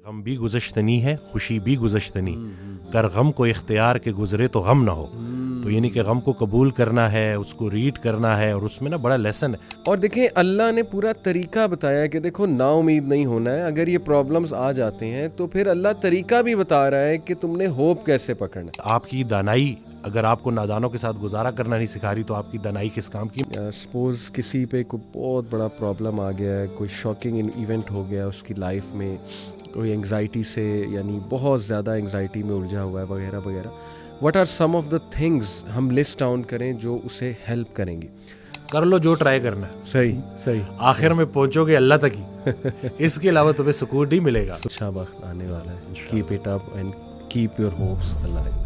غم بھی گزشتنی ہے خوشی بھی گزشتنی، کر غم کو اختیار کے گزرے تو غم نہ ہو. تو یعنی کہ غم کو قبول کرنا ہے، اس کو ریڈ کرنا ہے، اور اس میں نا بڑا لیسن ہے. اور دیکھیں اللہ نے پورا طریقہ بتایا کہ دیکھو نا امید نہیں ہونا ہے. اگر یہ پرابلمز آ جاتے ہیں تو پھر اللہ طریقہ بھی بتا رہا ہے کہ تم نے ہوپ کیسے پکڑنا ہے. آپ کی دانائی اگر آپ کو نادانوں کے ساتھ گزارا کرنا نہیں سکھا رہی تو آپ کی دانائی کس کام کی؟ سپوز کسی پہ کوئی بہت بڑا پرابلم آ گیا ہے، کوئی شاکنگ ایونٹ ہو گیا اس کی لائف میں، کوئی انگزائٹی سے یعنی بہت زیادہ انگزائٹی میں الجھا ہوا ہے وغیرہ وغیرہ. What are some of the things ہم لسٹ ڈاؤن کریں جو اسے ہیلپ کریں گی؟ کر لو جو ٹرائی کرنا ہے، صحیح آخر میں پہنچو گے اللہ تک ہی. اس کے علاوہ تمہیں سکون نہیں ملے گا. اچھا وقت آنے والا ہے. Keep it up and keep your hopes alive.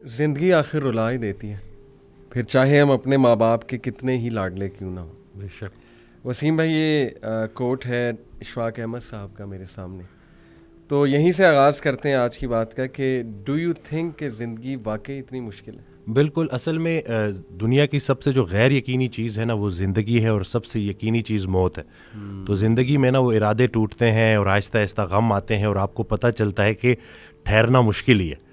زندگی آخر رلا ہی دیتی ہے، پھر چاہے ہم اپنے ماں باپ کے کتنے ہی لاڈلے کیوں نہ ہوں. بے شک. وسیم بھائی یہ کوٹ ہے اشفاق احمد صاحب کا میرے سامنے، تو یہیں سے آغاز کرتے ہیں آج کی بات کا کہ ڈو یو تھنک کہ زندگی واقعی اتنی مشکل ہے؟ بالکل. اصل میں دنیا کی سب سے جو غیر یقینی چیز ہے نا وہ زندگی ہے، اور سب سے یقینی چیز موت ہے. تو زندگی میں نا وہ ارادے ٹوٹتے ہیں اور آہستہ آہستہ غم آتے ہیں، اور آپ کو پتہ چلتا ہے کہ ٹھہرنا مشکل ہی ہے.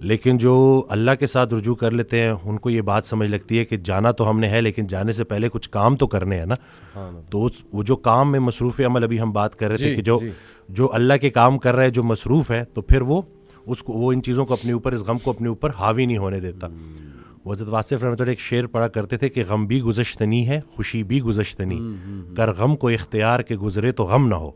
لیکن جو اللہ کے ساتھ رجوع کر لیتے ہیں ان کو یہ بات سمجھ لگتی ہے کہ جانا تو ہم نے ہے لیکن جانے سے پہلے کچھ کام تو کرنے ہیں نا. تو وہ جو کام میں مصروف عمل ابھی ہم بات کر رہے تھے کہ جو اللہ کے کام کر رہا ہے جو مصروف ہے، تو پھر وہ ان چیزوں کو اپنے اوپر، اس غم کو اپنے اوپر حاوی نہیں ہونے دیتا. وہ حضرت واصف رحمۃ اللہ ایک شعر پڑھا کرتے تھے کہ غم بھی گزشتنی ہے خوشی بھی گزشتنی، کر غم کو اختیار کے گزرے تو غم نہ ہو.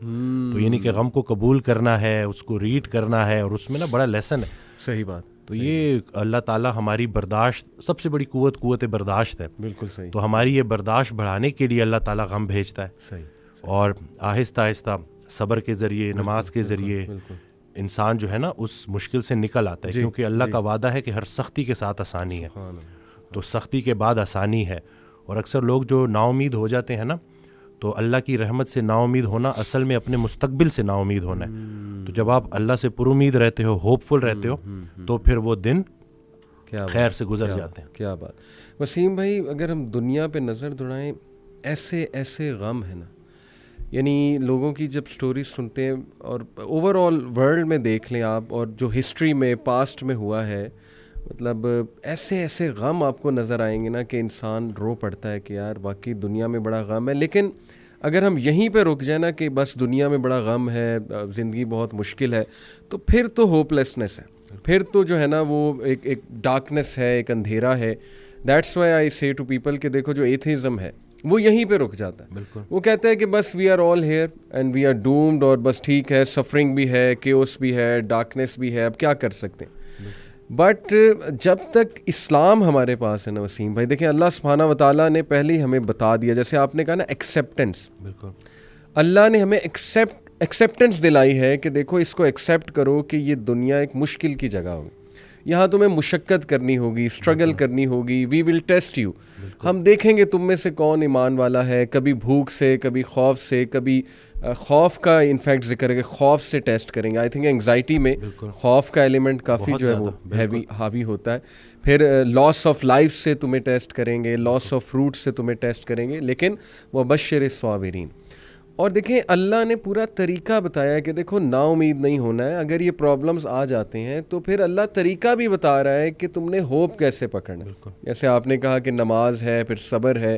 تو یعنی کہ غم کو قبول کرنا ہے، اس کو ریڈ کرنا ہے، اور اس میں نا بڑا لیسن ہے. صحیح بات. تو یہ اللہ تعالیٰ ہماری برداشت، سب سے بڑی قوت برداشت ہے. بالکل صحیح. تو ہماری یہ برداشت بڑھانے کے لیے اللہ تعالیٰ غم بھیجتا ہے. صحیح. اور آہستہ آہستہ صبر کے ذریعے، نماز کے ذریعے انسان جو ہے نا اس مشکل سے نکل آتا ہے. کیونکہ اللہ کا وعدہ ہے کہ ہر سختی کے ساتھ آسانی ہے. تو سختی کے بعد آسانی ہے. اور اکثر لوگ جو نا امید ہو جاتے ہیں نا، تو اللہ کی رحمت سے نا امید ہونا اصل میں اپنے مستقبل سے نا امید ہونا ہے. تو جب آپ اللہ سے پر امید رہتے ہو، ہوپ فل رہتے ہو، تو پھر وہ دن خیر سے گزر جاتے ہیں. کیا بات. وسیم بھائی اگر ہم دنیا پہ نظر دوڑائیں، ایسے غم ہے نا، یعنی لوگوں کی جب سٹوریز سنتے ہیں اور اوور آل ورلڈ میں دیکھ لیں آپ، اور جو ہسٹری میں پاسٹ میں ہوا ہے، مطلب ایسے غم آپ کو نظر آئیں گے نا کہ انسان رو پڑتا ہے کہ یار واقعی دنیا میں بڑا غم ہے. لیکن اگر ہم یہیں پہ رک جائیں نا کہ بس دنیا میں بڑا غم ہے، زندگی بہت مشکل ہے، تو پھر تو ہوپ لیسنس ہے، پھر تو جو ہے نا وہ ایک ڈارکنیس ہے، ایک اندھیرا ہے. دیٹس وائی آئی سے ٹو پیپل کہ دیکھو جو ایتھیزم ہے وہ یہیں پہ رک جاتا ہے. بالکل. وہ کہتا ہے کہ بس we are all here and we are doomed, اور بس ٹھیک ہے، سفرنگ بھی ہے، کیوس بھی ہے، ڈارکنیس بھی ہے، اب کیا کر سکتے ہیں. بٹ جب تک اسلام ہمارے پاس ہے نا وسیم بھائی، دیکھیں اللہ سبحانہ و تعالیٰ نے پہلے ہی ہمیں بتا دیا، جیسے آپ نے کہا نا ایکسیپٹنس. بالکل. اللہ نے ہمیں ایکسیپٹنس دلائی ہے کہ دیکھو اس کو ایکسیپٹ کرو کہ یہ دنیا ایک مشکل کی جگہ ہوگی، یہاں تمہیں مشقت کرنی ہوگی، اسٹرگل کرنی ہوگی. وی ول ٹیسٹ یو. ہم دیکھیں گے تم میں سے کون ایمان والا ہے. کبھی بھوک سے، کبھی خوف سے، کبھی خوف کا انفیکٹ ذکر ہے کہ خوف سے ٹیسٹ کریں گے. آئی تھنک انگزائٹی میں خوف کا ایلیمنٹ کافی جو ہے وہ حاوی ہوتا ہے. پھر لاس آف لائف سے تمہیں ٹیسٹ کریں گے، لاس آف فروٹ سے تمہیں ٹیسٹ کریں گے. لیکن وبشر الصابرین. اور دیکھیں اللہ نے پورا طریقہ بتایا کہ دیکھو نا امید نہیں ہونا ہے. اگر یہ پرابلمز آ جاتے ہیں تو پھر اللہ طریقہ بھی بتا رہا ہے کہ تم نے ہوپ کیسے پکڑنا ہے. جیسے آپ نے کہا کہ نماز ہے، پھر صبر ہے.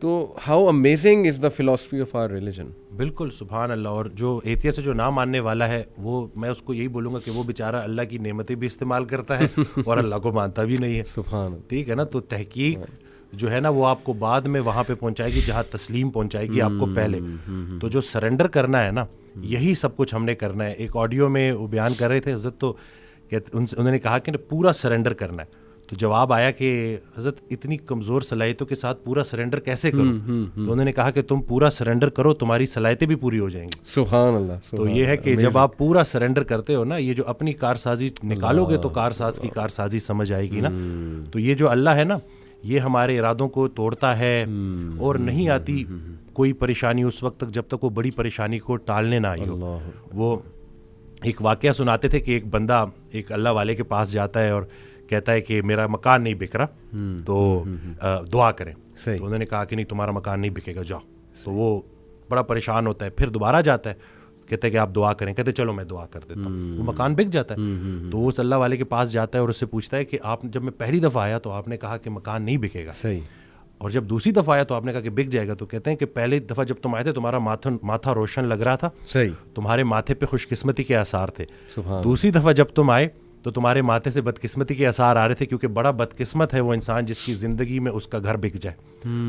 تو how amazing is the philosophy of our religion. بالکل سبحان اللہ. اور جو ایتھیسٹ سے جو نہ ماننے والا ہے، وہ میں اس کو یہی بولوں گا کہ وہ بیچارہ اللہ کی نعمتیں بھی استعمال کرتا ہے اور اللہ کو مانتا بھی نہیں ہے. سبحان اللہ. ٹھیک ہے نا. تو تحقیق جو ہے نا وہ آپ کو بعد میں وہاں پہ پہنچائے گی جہاں تسلیم پہنچائے گی آپ کو پہلے. تو جو سرنڈر کرنا ہے نا، یہی سب کچھ ہم نے کرنا ہے. ایک آڈیو میں وہ بیان کر رہے تھے حضرت، تو انہوں نے کہا کہ پورا سرنڈر کرنا ہے. تو جواب آیا کہ حضرت اتنی کمزور صلاحیتوں کے ساتھ پورا سرنڈر کیسے کروں؟ تو انہوں نے کہا کہ تم پورا سرنڈر کرو، تمہاری صلاحیتیں بھی پوری ہو جائیں گی. سبحان اللہ. تو یہ ہے کہ جب آپ پورا سرنڈر کرتے ہو نا، یہ جو اپنی کارسازی نکالو گے تو کارساز کی کارسازی سمجھ آئے گی نا. تو یہ جو اللہ ہے نا، یہ ہمارے ارادوں کو توڑتا ہے، اور نہیں آتی کوئی پریشانی اس وقت تک جب تک وہ بڑی پریشانی کو ٹالنے نہ آئی ہو. وہ ایک واقعہ سناتے تھے کہ ایک بندہ ایک اللہ والے کے پاس جاتا ہے اور کہتا ہے کہ میرا مکان نہیں بک رہا، تو دعا کریں. تو انہوں نے کہا کہ نہیں تمہارا مکان نہیں بکے گا، جاؤ. تو وہ بڑا پریشان ہوتا ہے, پھر دوبارہ جاتا ہے, کہتے ہیں کہ آپ دعا کریں, کہتے چلو میں دعا کر دیتا ہوں, وہ مکان بک جاتا ہے. تو وہ اس اللہ والے کے پاس جاتا ہے اور اس سے پوچھتا ہے کہ آپ جب میں پہلی دفعہ آیا تو آپ نے کہا کہ مکان نہیں بکے گا, صحیح, اور جب دوسری دفعہ آیا تو آپ نے کہا کہ بک جائے گا. تو کہتے ہیں کہ پہلی دفعہ جب تم آئے تھے تمہارا ماتھا روشن لگ رہا تھا, صحیح, تمہارے ماتھے پہ خوش قسمتی کے آثار تھے. سبحان. دوسری دفعہ جب تم آئے تو تمہارے ماتھے سے بدقسمتی کے آثار آ رہے تھے, کیونکہ بڑا بدقسمت ہے وہ انسان جس کی زندگی میں اس کا گھر بک جائے.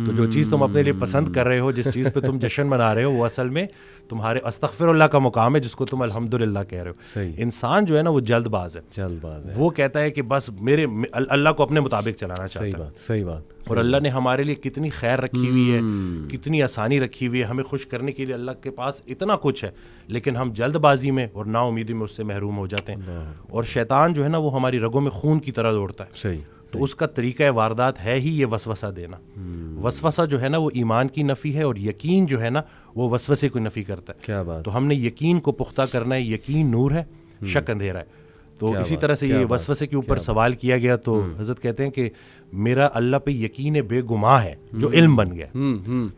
تو جو چیز تم اپنے لیے پسند کر رہے ہو, جس چیز پہ تم جشن منا رہے ہو, وہ اصل میں تمہارے استغفر اللہ کا مقام ہے, جس کو تم الحمدللہ کہہ رہے ہو. صحیح. انسان جو ہے نا وہ جلد باز ہے, وہ کہتا ہے کہ بس میرے اللہ کو اپنے مطابق چلانا چاہتا ہے. صحیح بات. اور اللہ نے ہمارے لیے کتنی خیر رکھی ہوئی ہے, کتنی آسانی رکھی ہوئی ہے, ہمیں خوش کرنے کے لیے اللہ کے پاس اتنا کچھ ہے, لیکن ہم جلد بازی میں اور نا امیدی میں اس سے محروم ہو جاتے ہیں. اور شیطان جو ہے نا وہ ہماری رگوں میں خون کی طرح دوڑتا ہے. صحیح. تو اس کا طریقہ واردات ہے ہی یہ وسوسہ دینا. وسوسہ جو ہے نا وہ ایمان کی نفی ہے, اور یقین جو ہے نا وہ وسوسے کو نفی کرتا ہے. کیا بات. تو ہم نے یقین کو پختہ کرنا ہے, یقین نور ہے, شک اندھیرا ہے. تو اسی طرح سے یہ وسوسے کے اوپر سوال کیا گیا, تو حضرت کہتے ہیں کہ میرا اللہ پہ یقین بے گماں ہے جو علم بن گیا.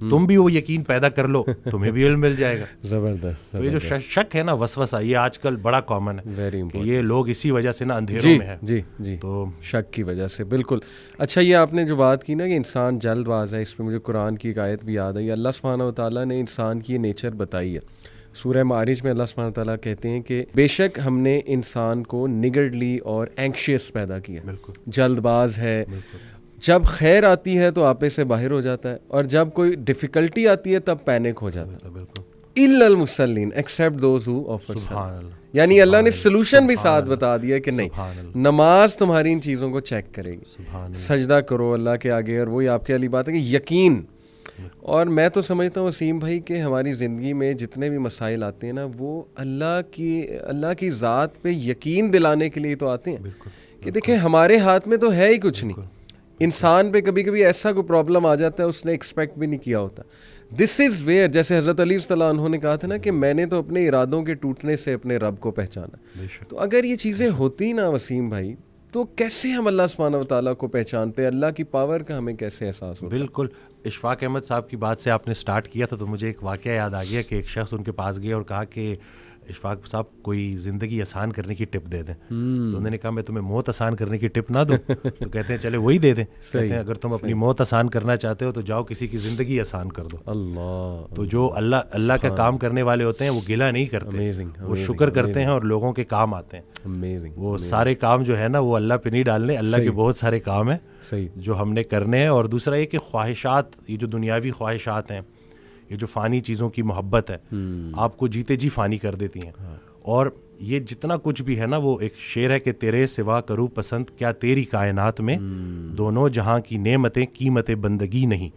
تم بھی وہ یقین پیدا کر لو, تمہیں بھی علم مل جائے گا. زبردست. تو یہ جو شک ہے نا وسوسہ, یہ آج کل بڑا کامن ہے کہ یہ لوگ اسی وجہ سے نا اندھیروں میں ہے. جی جی, تو شک کی وجہ سے. بالکل. اچھا, یہ آپ نے جو بات کی نا کہ انسان جلد باز ہے, اس پہ مجھے قرآن کی ایک آیت بھی یاد ہے. اللہ سبحانہ و تعالیٰ نے انسان کی یہ نیچر بتائی ہے. سورہ معارج میں اللہ سبحانہ و تعالیٰ کہتے ہیں کہ بے شک ہم نے انسان کو نگرڈلی اور اینکشیس پیدا کیا. بالکل. جلد باز ہے. جب خیر آتی ہے تو آپے سے باہر ہو جاتا ہے, اور جب کوئی ڈیفیکلٹی آتی ہے تب پینک ہو جاتا ہے. بالکل. الا المصلین ایکسیپٹ دوز ہو آفر. یعنی اللہ نے سلوشن بھی ساتھ بتا دیا کہ نہیں, نماز تمہاری ان چیزوں کو چیک کرے گی. سجدہ کرو اللہ کے آگے, اور وہی آپ کی علی بات ہے کہ یقین. اور میں تو سمجھتا ہوں وسیم بھائی کہ ہماری زندگی میں جتنے بھی مسائل آتے ہیں نا, وہ اللہ کی ذات پہ یقین دلانے کے لیے تو آتے ہیں کہ دیکھیں ہمارے ہاتھ میں تو ہے ہی کچھ نہیں. انسان پہ کبھی کبھی ایسا کوئی پرابلم آ جاتا ہے اس نے ایکسپیکٹ بھی نہیں کیا ہوتا. دس از ویئر, جیسے حضرت علی صلی اللہ عنہ نے کہا تھا نا کہ میں نے تو اپنے ارادوں کے ٹوٹنے سے اپنے رب کو پہچانا. تو اگر یہ چیزیں ہوتی نا وسیم بھائی, تو کیسے ہم اللہ سبحانہ و تعالیٰ کو پہچانتے, اللہ کی پاور کا ہمیں کیسے احساس ہوتا؟ بالکل. اشفاق احمد صاحب کی بات سے آپ نے سٹارٹ کیا تھا, تو مجھے ایک واقعہ یاد آ گیا کہ ایک شخص ان کے پاس گیا اور کہا کہ اشفاق صاحب کوئی زندگی آسان کرنے کی ٹپ دے دیں. تو انہوں نے کہا میں تمہیں موت آسان کرنے کی ٹپ نہ دوں. تو کہتے ہیں چلے وہی دے دیں. کہتے ہیں اگر تم اپنی موت آسان کرنا چاہتے ہو تو جاؤ کسی کی زندگی آسان کر دو. اللہ. تو جو اللہ کا کام کرنے والے ہوتے ہیں وہ گلہ نہیں کرتے, وہ شکر کرتے ہیں اور لوگوں کے کام آتے ہیں. وہ سارے کام جو ہے نا وہ اللہ پہ نہیں ڈالنے, اللہ کے بہت سارے کام ہیں جو ہم نے کرنے ہیں. اور دوسرا یہ کہ خواہشات, یہ جو دنیاوی خواہشات ہیں, یہ جو فانی چیزوں کی محبت ہے, آپ کو جیتے جی فانی کر دیتی ہیں. اور یہ جتنا کچھ بھی ہے نا, وہ ایک شعر ہے کہ تیرے سوا کروں پسند کیا تیری کائنات میں, دونوں جہاں کی نعمتیں قیمت بندگی نہیں.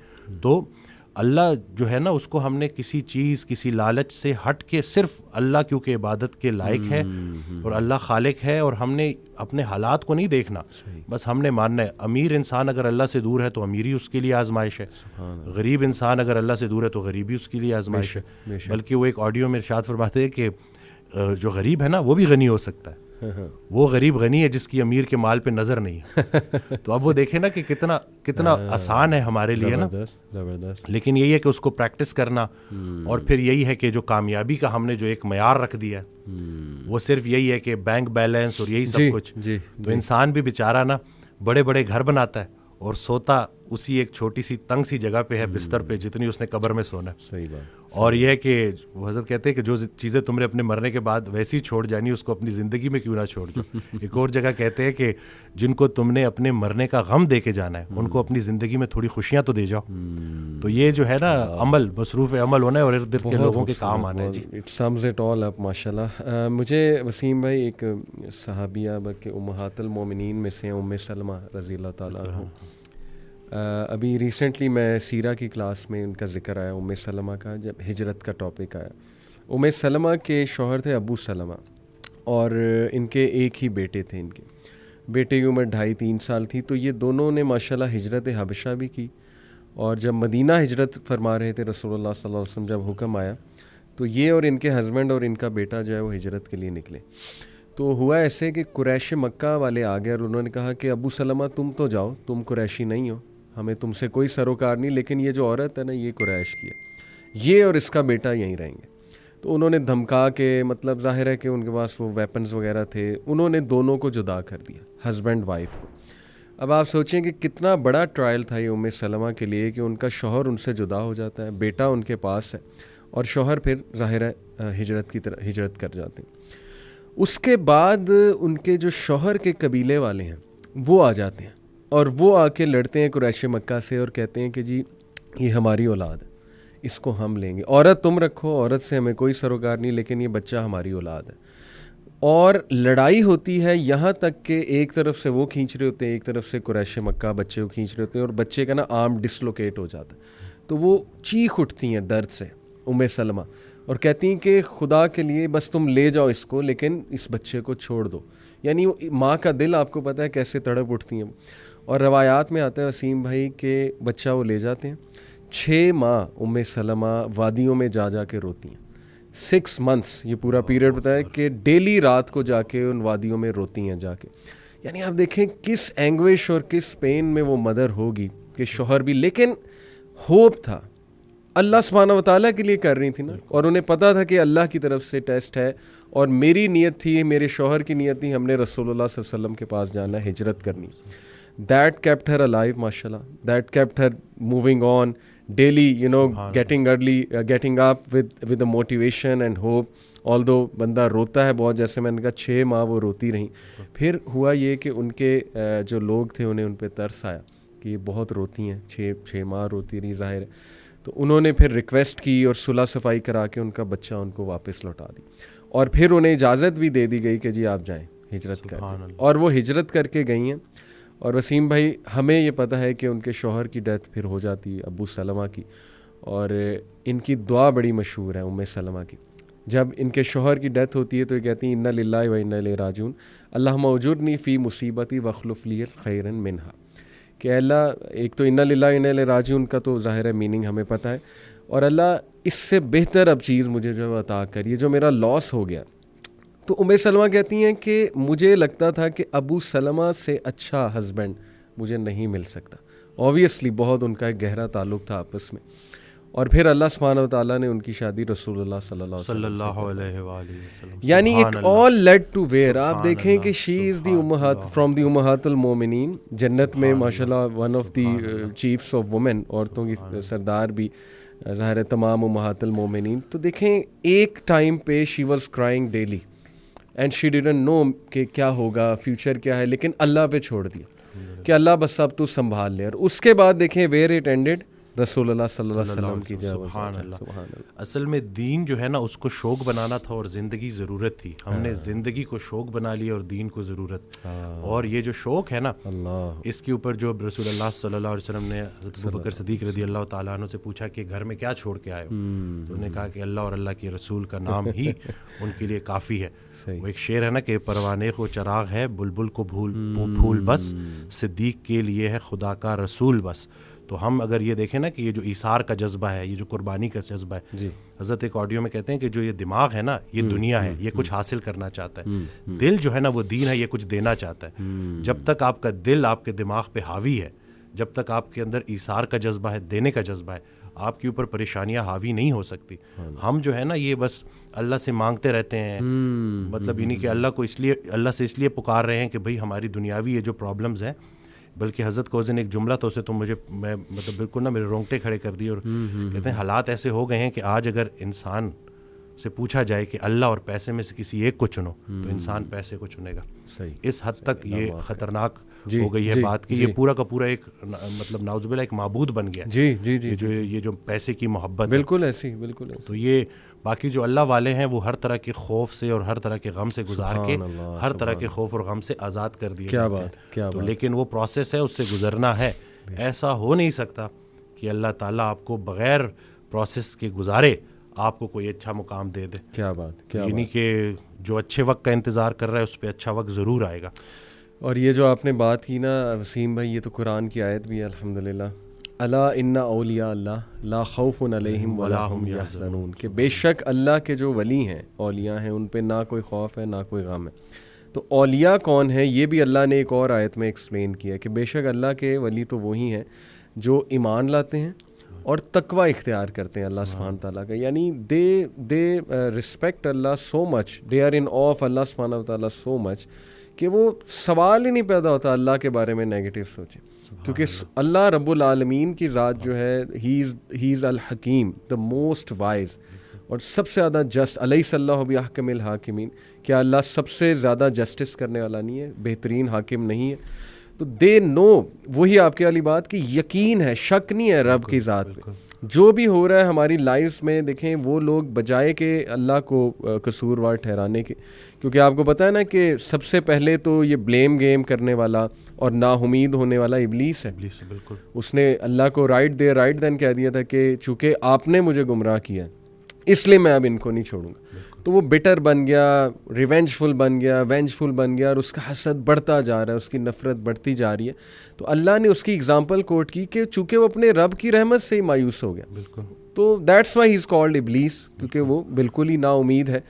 تو اللہ جو ہے نا اس کو ہم نے کسی چیز, کسی لالچ سے ہٹ کے صرف اللہ کیونکہ عبادت کے لائق ہے اور اللہ خالق ہے, اور ہم نے اپنے حالات کو نہیں دیکھنا, بس ہم نے ماننا ہے. امیر انسان اگر اللہ سے دور ہے تو امیری اس کے لیے آزمائش ہے, غریب انسان اگر اللہ سے دور ہے تو غریبی اس کے لیے آزمائش ہے. بلکہ وہ ایک آڈیو میں ارشاد فرماتے ہیں کہ جو غریب ہے نا وہ بھی غنی ہو سکتا ہے. وہ غریب غنی ہے جس کی امیر کے مال پہ نظر نہیں ہے. تو اب وہ دیکھیں نا کہ کتنا آسان ہے ہمارے لیے نا. لیکن یہی ہے کہ اس کو پریکٹس کرنا, اور پھر یہی ہے کہ جو کامیابی کا ہم نے جو ایک معیار رکھ دیا ہے وہ صرف یہی ہے کہ بینک بیلنس اور یہی سب کچھ. تو انسان بھی بیچارہ نا بڑے بڑے گھر بناتا ہے اور سوتا اسی ایک چھوٹی سی تنگ سی جگہ پہ ہے, بستر پہ, جتنی اس نے قبر میں سونا ہے. صحیح بات. اور یہ ہے کہ وہ حضرت کہتے ہیں کہ جو چیزیں تم نے اپنے مرنے کے بعد ویسی چھوڑ جانی اس کو اپنی زندگی میں کیوں نہ چھوڑ دو. ایک اور جگہ کہتے ہیں کہ جن کو تم نے اپنے مرنے کا غم دے کے جانا ہے ان کو اپنی زندگی میں تھوڑی خوشیاں تو دے جاؤ. تو یہ جو ہے نا عمل, مصروف عمل ہونا ہے اور ارد گرد کے لوگوں کے کام آنا ہے. جی, اٹ سمز اٹ آل اپ ماشاءاللہ. مجھے وسیم بھائی ایک صحابیہ بلکہ امہات المومنین میں سے ام سلمہ رضی اللہ تعالیٰ عنہ, ابھی ریسنٹلی میں سیرہ کی کلاس میں ان کا ذکر آیا ام سلمہ کا, جب ہجرت کا ٹاپک آیا. ام سلمہ کے شوہر تھے ابو سلمہ, اور ان کے ایک ہی بیٹے تھے. ان کے بیٹے کی عمر 2.5-3 سال تھی. تو یہ دونوں نے ماشاءاللہ ہجرت حبشہ بھی کی, اور جب مدینہ ہجرت فرما رہے تھے رسول اللہ صلی اللہ علیہ وسلم, جب حکم آیا تو یہ اور ان کے ہسبینڈ اور ان کا بیٹا جو ہے وہ ہجرت کے لیے نکلے. تو ہوا ایسے کہ قریش مکہ والے آ گئے اور انہوں نے کہا کہ ابو سلمہ تم تو جاؤ, تم قریشی نہیں ہو, ہمیں تم سے کوئی سروکار نہیں, لیکن یہ جو عورت ہے نا یہ قریش کی ہے, یہ اور اس کا بیٹا یہیں رہیں گے. تو انہوں نے دھمکا کے, مطلب ظاہر ہے کہ ان کے پاس وہ ویپنز وغیرہ تھے, انہوں نے دونوں کو جدا کر دیا, ہسبینڈ وائف کو. اب آپ سوچیں کہ کتنا بڑا ٹرائل تھا یہ ام سلمہ کے لیے کہ ان کا شوہر ان سے جدا ہو جاتا ہے, بیٹا ان کے پاس ہے, اور شوہر پھر ظاہر ہے ہجرت کر جاتے ہیں. اس کے بعد ان کے جو شوہر کے قبیلے والے ہیں وہ آ جاتے ہیں, اور وہ آ کے لڑتے ہیں قریش مکہ سے اور کہتے ہیں کہ جی یہ ہماری اولاد ہے, اس کو ہم لیں گے, عورت تم رکھو, عورت سے ہمیں کوئی سروکار نہیں, لیکن یہ بچہ ہماری اولاد ہے. اور لڑائی ہوتی ہے یہاں تک کہ ایک طرف سے وہ کھینچ رہے ہوتے ہیں, ایک طرف سے قریش مکہ بچے کو کھینچ رہے ہوتے ہیں, اور بچے کا نا آرم ڈسلوکیٹ ہو جاتا ہے. تو وہ چیخ اٹھتی ہیں درد سے ام سلمہ, اور کہتی ہیں کہ خدا کے لیے بس تم لے جاؤ اس کو, لیکن اس بچے کو چھوڑ دو. یعنی ماں کا دل آپ کو پتہ ہے کیسے تڑپ اٹھتی ہیں. اور روایات میں آتا ہے وسیم بھائی کہ بچہ وہ لے جاتے ہیں, 6 ماہ ام سلمہ وادیوں میں جا جا کے روتی ہیں, 6 months یہ پورا پیریڈ بتایا کہ ڈیلی رات کو جا کے ان وادیوں میں روتی ہیں جا کے. یعنی آپ دیکھیں کس اینگوش اور کس پین میں وہ مدر ہوگی کہ شوہر بھی, لیکن ہوپ تھا, اللہ سبحانہ و تعالیٰ کے لیے کر رہی تھی نا, اور انہیں پتہ تھا کہ اللہ کی طرف سے ٹیسٹ ہے, اور میری نیت تھی, میرے شوہر کی نیت تھی, ہم نے رسول اللہ صلی اللہ علیہ وسلم کے پاس جانا ہے, ہجرت کرنی. That kept her alive, mashallah. That kept her moving on daily, getting early, getting up with the motivation and hope. Although بندہ روتا ہے بہت, جیسے میں نے کہا 6 ماہ وہ روتی رہیں. پھر ہوا یہ کہ ان کے جو لوگ تھے انہیں ان پہ ترس آیا کہ یہ بہت روتی ہیں, 6 ماہ روتی رہی ظاہر ہے. تو انہوں نے پھر ریکویسٹ کی اور صلح صفائی کرا کے ان کا بچہ ان کو واپس لوٹا دی, اور پھر انہیں اجازت بھی دے دی گئی کہ جی آپ جائیں, ہجرت کر جائیں. اور وہ ہجرت کر کے گئی ہیں. اور وسیم بھائی ہمیں یہ پتہ ہے کہ ان کے شوہر کی ڈیتھ پھر ہو جاتی ہے, ابو سلمہ کی, اور ان کی دعا بڑی مشہور ہے ام سلمہ کی. جب ان کے شوہر کی ڈیتھ ہوتی ہے تو یہ کہتی ہیں انا للہ و انا الیہ راجعون, اللہم اجرنی فی مصیبتی واخلف لی خیرا منہا. کہ اللہ, ایک تو انا للہ و انا الیہ راجعون کا تو ظاہر ہے میننگ ہمیں پتہ ہے, اور اللہ اس سے بہتر اب چیز مجھے جو عطا کریے, جو میرا لاس ہو گیا. تو ام سلمہ کہتی ہیں کہ مجھے لگتا تھا کہ ابو سلمہ سے اچھا ہسبینڈ مجھے نہیں مل سکتا. اوبویسلی بہت ان کا ایک گہرا تعلق تھا آپس میں, اور پھر اللہ سبحانہ و تعالیٰ نے ان کی شادی رسول اللہ صلی اللہ علیہ وسلم. یعنی it all lead to where. آپ دیکھیں کہ شی از دی امہات فرام دی امہات المومنین, جنت میں ماشاءاللہ one of the chiefs of women, عورتوں کی سردار بھی ظاہر ہے تمام امہات المومنین. تو دیکھیں ایک ٹائم پہ she was crying daily and she didn't know کہ کیا ہوگا, فیوچر کیا ہے, لیکن اللہ پہ چھوڑ دیا کہ اللہ بس اب تو سنبھال لے. اور اس کے بعد دیکھیں ویئر اٹ اینڈڈ, رسول اللہ صلی اللہ علیہ وسلم کی جواب. سبحان اللہ. اصل میں دین جو ہے نا اس کو شوق بنانا تھا, اور زندگی ضرورت تھی. ہم نے زندگی کو شوق بنا لیا اور دین کو ضرورت. اور یہ جو شوق ہے نا اس کے اوپر جو رسول اللہ صلی اللہ علیہ وسلم نے حضرت ابوبکر صدیق رضی اللہ تعالیٰ عنہ سے پوچھا کہ گھر میں کیا چھوڑ کے آئے ہو, تو انہوں نے کہا کہ اللہ اور اللہ کے رسول کا نام ہی ان کے لیے کافی ہے. وہ ایک شعر ہے نا کہ پروانے کو چراغ ہے, بلبل کو پھول بس, صدیق کے لیے ہے خدا کا رسول بس. تو ہم اگر یہ دیکھیں نا کہ یہ جو ایثار کا جذبہ ہے, یہ جو قربانی کا جذبہ ہے جی. حضرت ایک آڈیو میں کہتے ہیں کہ جو یہ دماغ ہے نا یہ دنیا ہے, یہ کچھ حاصل کرنا چاہتا ہے. دل جو ہے نا وہ دین ہے, یہ کچھ دینا چاہتا ہے. جب تک آپ کا دل آپ کے دماغ پہ حاوی ہے, جب تک آپ کے اندر ایثار کا جذبہ ہے, دینے کا جذبہ ہے, آپ کے اوپر پریشانیاں حاوی نہیں ہو سکتی. ہم جو ہے نا یہ بس اللہ سے مانگتے رہتے ہیں, مطلب یعنی کہ اللہ سے اس لیے پکار رہے ہیں کہ بھئی ہماری دنیاوی یہ جو پرابلمز ہیں. بلکہ حضرت کو ایک جملہ تھا, اسے تو میں مطلب بالکل نا میرے رونگٹے کھڑے کر دیے, اور کہتے ہیں حالات ایسے ہو گئے ہیں کہ آج اگر انسان سے پوچھا جائے کہ اللہ اور پیسے میں سے کسی ایک کو چنو تو انسان پیسے کو چنے گا. اس حد تک یہ خطرناک ہو گئی ہے بات کہ یہ پورا کا پورا ایک مطلب نعوذ باللہ ایک معبود بن گیا. جی جی جی, یہ جو پیسے کی محبت بالکل ایسی, بالکل ایسی. تو یہ باقی جو اللہ والے ہیں وہ ہر طرح کے خوف سے اور ہر طرح کے غم سے گزار کے ہر طرح کے خوف اور غم سے آزاد کر دیے. کیا بات, کیا بات. لیکن وہ پروسیس ہے, اس سے گزرنا ہے. ایسا ہو نہیں سکتا کہ اللہ تعالیٰ آپ کو بغیر پروسیس کے گزارے آپ کو کوئی اچھا مقام دے دے. کیا بات, کیا یعنی کہ جو اچھے وقت کا انتظار کر رہا ہے اس پہ اچھا وقت ضرور آئے گا. اور یہ جو آپ نے بات کی نا وسیم بھائی, یہ تو قرآن کی آیت بھی ہے الحمدللہ, الا ان اولیاء اللہ لا خوف علیہم ولا هم یحزنون, کہ بے شک اللہ کے جو ولی ہیں, اولیاء ہیں, ان پہ نہ کوئی خوف ہے نہ کوئی غم ہے. تو اولیاء کون ہیں یہ بھی اللہ نے ایک اور آیت میں ایکسپلین کیا کہ بے شک اللہ کے ولی تو وہی ہیں جو ایمان لاتے ہیں اور تقوی اختیار کرتے ہیں اللہ سبحانہ تعالیٰ کا. یعنی they respect Allah so much, they are in awe of Allah سبحانہ تعالیٰ سو مچ کہ وہ سوال ہی نہیں پیدا ہوتا اللہ کے بارے میں نیگیٹو سوچیں, کیونکہ اللہ رب العالمین کی ذات جو ہے ہی از الحکیم, دا موسٹ وائز, اور سب سے زیادہ جسٹ. الیس اللہ بأحکم الحاکمین, کیا اللہ سب سے زیادہ جسٹس کرنے والا نہیں ہے, بہترین حاکم نہیں ہے؟ تو دے نو, وہی آپ کے والی بات کہ یقین ہے, شک نہیں ہے رب کی ذات پہ. جو بھی ہو رہا ہے ہماری لائفز میں, دیکھیں وہ لوگ بجائے کہ اللہ کو قصوروار ٹھہرانے کے, کیونکہ آپ کو پتہ ہے نا کہ سب سے پہلے تو یہ بلیم گیم کرنے والا اور نا امید ہونے والا ابلیس ہے. بالکل. اس نے اللہ کو رائٹ دین کہہ دیا تھا کہ چونکہ آپ نے مجھے گمراہ کیا اس لیے میں اب ان کو نہیں چھوڑوں گا. تو وہ بٹر بن گیا, ریونجفل بن گیا, وینجفل بن گیا, اور اس کا حسد بڑھتا جا رہا ہے, اس کی نفرت بڑھتی جا رہی ہے. تو اللہ نے اس کی اگزامپل کوٹ کی کہ چونکہ وہ اپنے رب کی رحمت سے ہی مایوس ہو گیا, بالکل, تو that's why he is called ابلیس, کیونکہ وہ بالکل ہی نا امید ہے.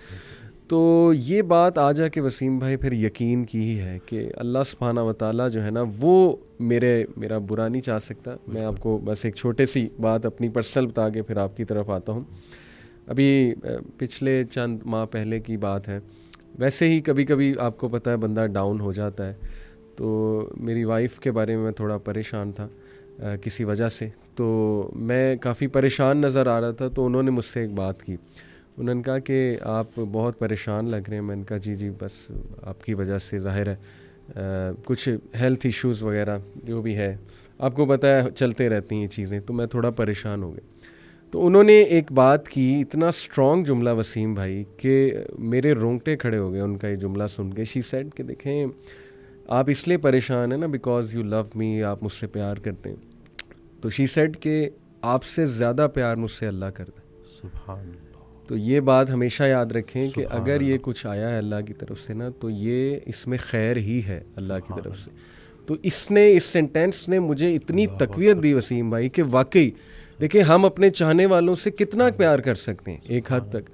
تو یہ بات آ جا کہ وسیم بھائی پھر یقین کی ہی ہے کہ اللہ سبحانہ و تعالیٰ جو ہے نا وہ میرا برا نہیں چاہ سکتا. میں آپ کو بس ایک چھوٹے سی بات اپنی پرسنل بتا کے پھر آپ کی طرف آتا ہوں. ابھی پچھلے چند ماہ پہلے کی بات ہے, ویسے ہی کبھی کبھی آپ کو پتہ ہے بندہ ڈاؤن ہو جاتا ہے. تو میری وائف کے بارے میں تھوڑا پریشان تھا کسی وجہ سے, تو میں کافی پریشان نظر آ رہا تھا. تو انہوں نے مجھ سے ایک بات کی, انہوں نے کہا کہ آپ بہت پریشان لگ رہے ہیں. میں نے کہا جی بس آپ کی وجہ سے ظاہر ہے کچھ ہیلتھ ایشوز وغیرہ جو بھی ہے, آپ کو پتہ ہے چلتے رہتی ہیں یہ چیزیں, تو میں تھوڑا پریشان ہو گیا. تو انہوں نے ایک بات کی, اتنا اسٹرانگ جملہ وسیم بھائی کہ میرے رونگٹے کھڑے ہو گئے ان کا یہ جملہ سن کے. شی سیڈ کہ دیکھیں آپ اس لیے پریشان ہیں نا بیکاز یو لو می, آپ مجھ سے پیار کرتے ہیں. تو شی سیڈ کہ آپ سے زیادہ پیار مجھ سے اللہ کرتا ہے. سبحان اللہ. تو یہ بات ہمیشہ یاد رکھیں کہ اگر یہ کچھ آیا ہے اللہ کی طرف سے نا, تو یہ اس میں خیر ہی ہے اللہ کی طرف سے. تو اس سینٹینس نے مجھے اتنی تقویت دی وسیم بھائی کہ واقعی دیکھیں ہم اپنے چاہنے والوں سے کتنا پیار کر سکتے ہیں ایک حد تک,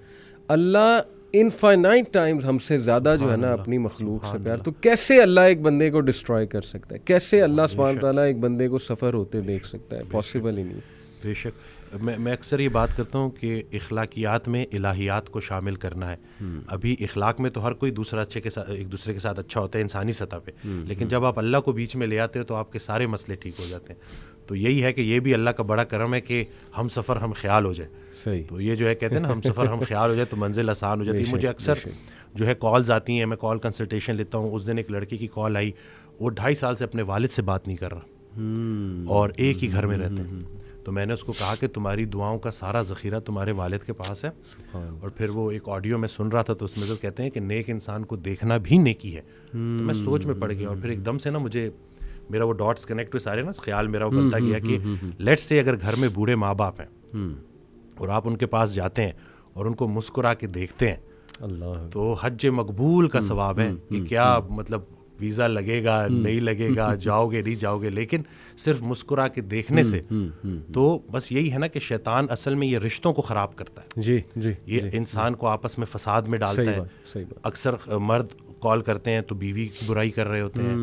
اللہ انفائنائٹ ٹائمز ہم سے زیادہ جو ہے نا اپنی مخلوق سے پیار. تو کیسے اللہ ایک بندے کو ڈسٹروائے کر سکتا ہے, کیسے اللہ سبحانہ تعالیٰ ایک بندے کو سفر ہوتے دیکھ سکتا ہے؟ پاسبل ہی نہیں. بے شک. میں اکثر یہ بات کرتا ہوں کہ اخلاقیات میں الہیات کو شامل کرنا ہے. ابھی اخلاق میں تو ہر کوئی ایک دوسرے کے ساتھ اچھا ہوتا ہے انسانی سطح پہ, لیکن جب آپ اللہ کو بیچ میں لے آتے ہو تو آپ کے سارے مسئلے ٹھیک ہو جاتے ہیں. تو یہی ہے کہ یہ بھی اللہ کا بڑا کرم ہے کہ ہم سفر ہم خیال ہو جائے. صحیح. تو یہ جو ہے کہتے ہیں نا ہم سفر ہم خیال ہو جائے تو منزل آسان ہو جاتی ہے. مجھے اکثر جو ہے کالز آتی ہیں, میں کال کنسلٹیشن لیتا ہوں. اس دن ایک لڑکی کی کال آئی, وہ 2.5 سال سے اپنے والد سے بات نہیں کر رہا اور ایک ہی گھر میں رہتے ہیں. تو میں نے اس کو کہا کہ تمہاری دعاؤں کا سارا ذخیرہ تمہارے والد کے پاس ہے. اور پھر وہ ایک آڈیو میں سن رہا تھا, تو اس میں تو کہتے ہیں کہ نیک انسان کو دیکھنا بھی نیکی ہے. تو میں سوچ میں پڑ گیا, اور پھر ایک دم سے نا مجھے میرا وہ ڈاٹس کنیکٹ ہوئے سارے نا, خیال میرا وہ بنتا گیا کہ لیٹس سے اگر گھر میں بوڑھے ماں باپ ہیں اور آپ ان کے پاس جاتے ہیں اور ان کو مسکرا کے دیکھتے ہیں, اللہ تو حج مقبول کا ثواب ہے. کہ کیا مطلب ویزا لگے گا نہیں لگے گا, جاؤ گے نہیں جاؤ گے, لیکن صرف مسکرا کے دیکھنے سے. تو بس یہی ہے نا کہ شیطان اصل میں یہ رشتوں کو خراب کرتا ہے. جی, یہ انسان کو آپس میں فساد میں ڈالتا ہے. اکثر مرد کال کرتے ہیں تو بیوی کی برائی کر رہے ہوتے ہیں,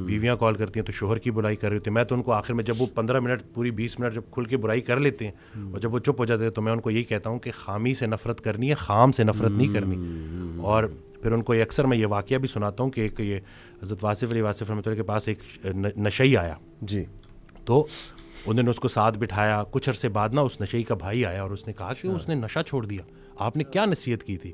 بیویاں کال کرتی ہیں تو شوہر کی برائی کر رہے ہوتے ہیں. میں تو ان کو آخر میں جب وہ 15 منٹ پوری 20 منٹ جب کھل کے برائی کر لیتے ہیں اور جب وہ چپ ہو جاتے ہیں, تو میں ان کو یہی کہتا ہوں کہ خامی سے نفرت کرنی ہے, خام سے نفرت نہیں کرنی. اور پھر ان کو اکثر میں یہ واقعہ بھی سناتا ہوں کہ ایک یہ حضرت واصف علی واصف رحمۃ اللہ کے پاس ایک نشئی آیا. جی. تو انہوں نے اس کو ساتھ بٹھایا. کچھ عرصے بعد نا اس نشئی کا بھائی آیا اور اس نے کہا کہ اس نے نشہ چھوڑ دیا, آپ نے کیا نصیحت کی تھی؟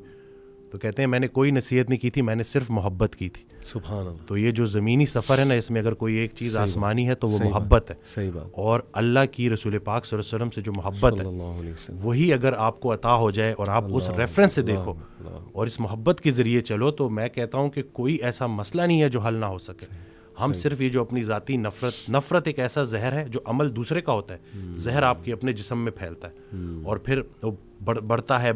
تو کہتے ہیں میں نے کوئی نصیحت نہیں کی تھی, میں نے صرف محبت کی تھی. سبحان اللہ. تو یہ جو زمینی سفر ہے نا, اس میں اگر کوئی ایک چیز آسمانی ہے تو وہ محبت ہے. صحیح بات. اور اللہ کی رسول پاک صلی اللہ علیہ وسلم سے جو محبت ہے وہی اگر آپ کو عطا ہو جائے اور آپ اس ریفرنس سے دیکھو اور اس محبت کے ذریعے چلو, تو میں کہتا ہوں کہ کوئی ایسا مسئلہ نہیں ہے جو حل نہ ہو سکے. ہم صرف یہ جو اپنی ذاتی نفرت ایک ایسا زہر ہے جو عمل دوسرے کا ہوتا ہے, زہر آپ کے اپنے جسم میں پھیلتا ہے اور پھر بڑھتا ہے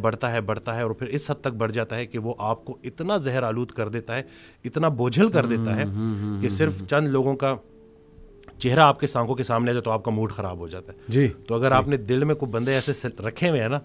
اور پھر اس حد تک بڑھ جاتا ہے کہ وہ آپ کو اتنا زہر آلود کر دیتا ہے, اتنا بوجھل کر دیتا ہے کہ صرف چند لوگوں کا چہرہ آپ کے آنکھوں کے سامنے آ جائے تو آپ کا موڈ خراب ہو جاتا ہے. جی. تو اگر آپ نے دل میں کوئی بندے ایسے رکھے ہوئے ہیں نا,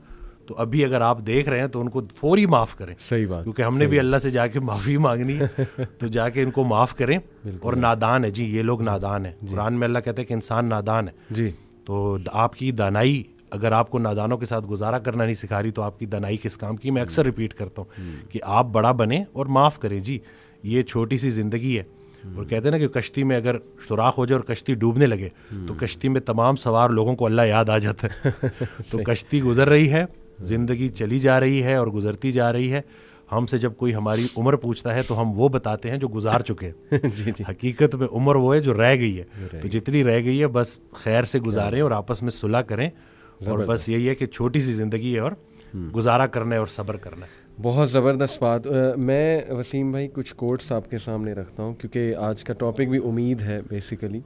تو ابھی اگر آپ دیکھ رہے ہیں تو ان کو فوری معاف کریں. صحیح بات. کیونکہ ہم نے بھی اللہ سے جا کے معافی مانگنی ہے, تو جا کے ان کو معاف کریں. اور نادان ہے جی, یہ لوگ نادان ہیں. قرآن میں اللہ کہتے ہیں کہ انسان نادان ہے. جی. تو آپ کی دانائی اگر آپ کو نادانوں کے ساتھ گزارا کرنا نہیں سکھا رہی تو آپ کی دانائی کس کام کی. میں اکثر ریپیٹ کرتا ہوں کہ آپ بڑا بنیں اور معاف کریں. جی یہ چھوٹی سی زندگی ہے, اور کہتے ہیں نا کہ کشتی میں اگر سوراخ ہو جائے اور کشتی ڈوبنے لگے تو کشتی میں تمام سوار لوگوں کو اللہ یاد آ جاتا ہے. تو کشتی گزر رہی ہے, زندگی چلی جا رہی ہے اور گزرتی جا رہی ہے. ہم سے جب کوئی ہماری عمر پوچھتا ہے تو ہم وہ بتاتے ہیں جو گزار چکے ہیں. حقیقت میں عمر وہ ہے جو رہ گئی ہے. تو جتنی رہ گئی ہے بس خیر سے گزاریں اور آپس میں صلح کریں, اور بس یہی ہے کہ چھوٹی سی زندگی ہے اور گزارا کرنا ہے اور صبر کرنا ہے. بہت زبردست بات. میں وسیم بھائی کچھ کوٹس آپ کے سامنے رکھتا ہوں کیونکہ آج کا ٹاپک بھی امید ہے بیسیکلی.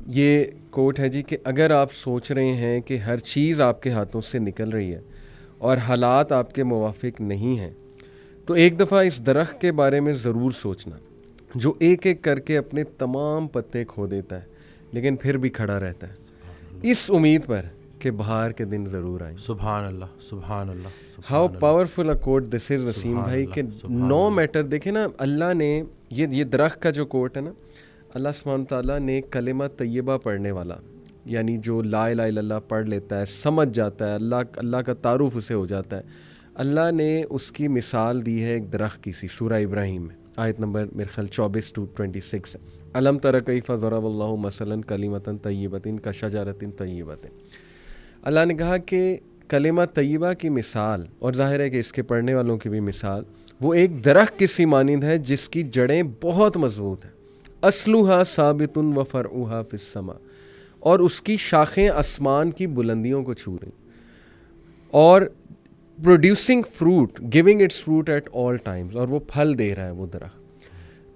یہ کوٹ ہے جی کہ اگر آپ سوچ رہے ہیں کہ ہر چیز آپ کے ہاتھوں سے نکل رہی ہے اور حالات آپ کے موافق نہیں ہیں تو ایک دفعہ اس درخت کے بارے میں ضرور سوچنا جو ایک ایک کر کے اپنے تمام پتے کھو دیتا ہے لیکن پھر بھی کھڑا رہتا ہے, اس امید پر کہ بہار کے دن ضرور آئیں. سبحان اللہ, سبحان اللہ. ہاؤ پاورفل اے کوٹ دس از وسیم بھائی کہ نو میٹر. دیکھیں نا اللہ نے یہ درخت کا جو کوٹ ہے نا, اللہ سبحانہ تعالیٰ نے کلمہ طیبہ پڑھنے والا, یعنی جو لا الہ الا اللہ پڑھ لیتا ہے, سمجھ جاتا ہے, اللہ کا تعارف اسے ہو جاتا ہے, اللہ نے اس کی مثال دی ہے ایک درخت کی سی. سورہ ابراہیم میں آیت نمبر میرے خیال 24-26 ہے. الم تر کیف ضرب اللہ مثلا کلمۃ طیبۃ کشجرۃ طیبۃ. اللہ نے کہا کہ کلمہ طیبہ کی مثال, اور ظاہر ہے کہ اس کے پڑھنے والوں کی بھی مثال, وہ ایک درخت کی سی مانند ہے جس کی جڑیں بہت مضبوط ہیں. اصلها ثابت و فرعها فی السماء, اور اس کی شاخیں آسمان کی بلندیوں کو چھو رہی, اور producing fruit, giving its fruit at all times, اور وہ پھل دے رہا ہے وہ درخت.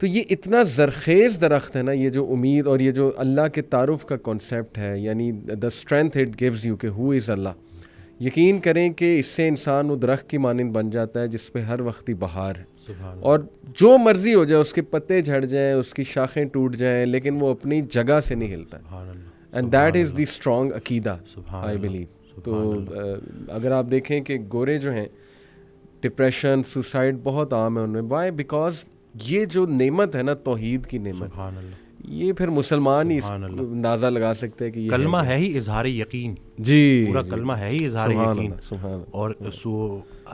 تو یہ اتنا زرخیز درخت ہے نا, یہ جو امید اور یہ جو اللہ کے تعارف کا کانسیپٹ ہے, یعنی the strength it gives you کہ ہو از اللہ. یقین کریں کہ اس سے انسان وہ درخت کی مانند بن جاتا ہے جس پہ ہر وقت ہی بہار ہے, اور جو مرضی ہو جائے, اس کے پتے جھڑ جائیں, اس کی شاخیں ٹوٹ جائیں, لیکن وہ اپنی جگہ سے نہیں ہلتا. And that is the strong عقیدہ آئی بلیو. تو اگر آپ دیکھیں کہ گورے جو ہیں, ڈپریشن, سوسائڈ بہت عام ہے ان میں. وائی؟ بیکاز یہ جو نعمت ہے نا, توحید کی نعمت, یہ پھر مسلمان ہی اندازہ لگا سکتے ہیں کہ یہ کلمہ ہے ہی اظہار یقین. جی پورا کلمہ ہے ہی اظہار یقین. اور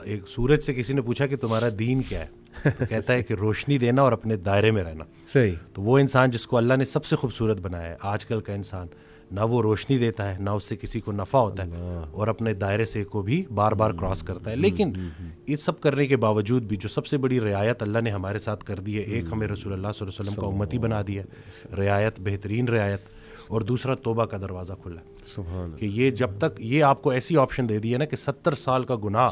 ایک سورج سے کسی نے پوچھا کہ تمہارا دین کیا ہے, تو کہتا ہے کہ روشنی دینا اور اپنے دائرے میں رہنا. صحیح. تو وہ انسان جس کو اللہ نے سب سے خوبصورت بنایا ہے, آج کل کا انسان نہ وہ روشنی دیتا ہے, نہ اس سے کسی کو نفع ہوتا ہے, اور اپنے دائرے سے کو بھی بار بار کراس کرتا ہے. لیکن یہ سب کرنے کے باوجود بھی جو سب سے بڑی رعایت اللہ نے ہمارے ساتھ کر دی ہے, ایک ہمیں رسول اللہ صلی اللہ علیہ وسلم کا امتی بنا دیا ہے, رعایت, بہترین رعایت, اور دوسرا توبہ کا دروازہ کھلا ہے. کہ یہ جب تک یہ آپ کو ایسی آپشن دے دی ہے نا کہ 70 سال کا گناہ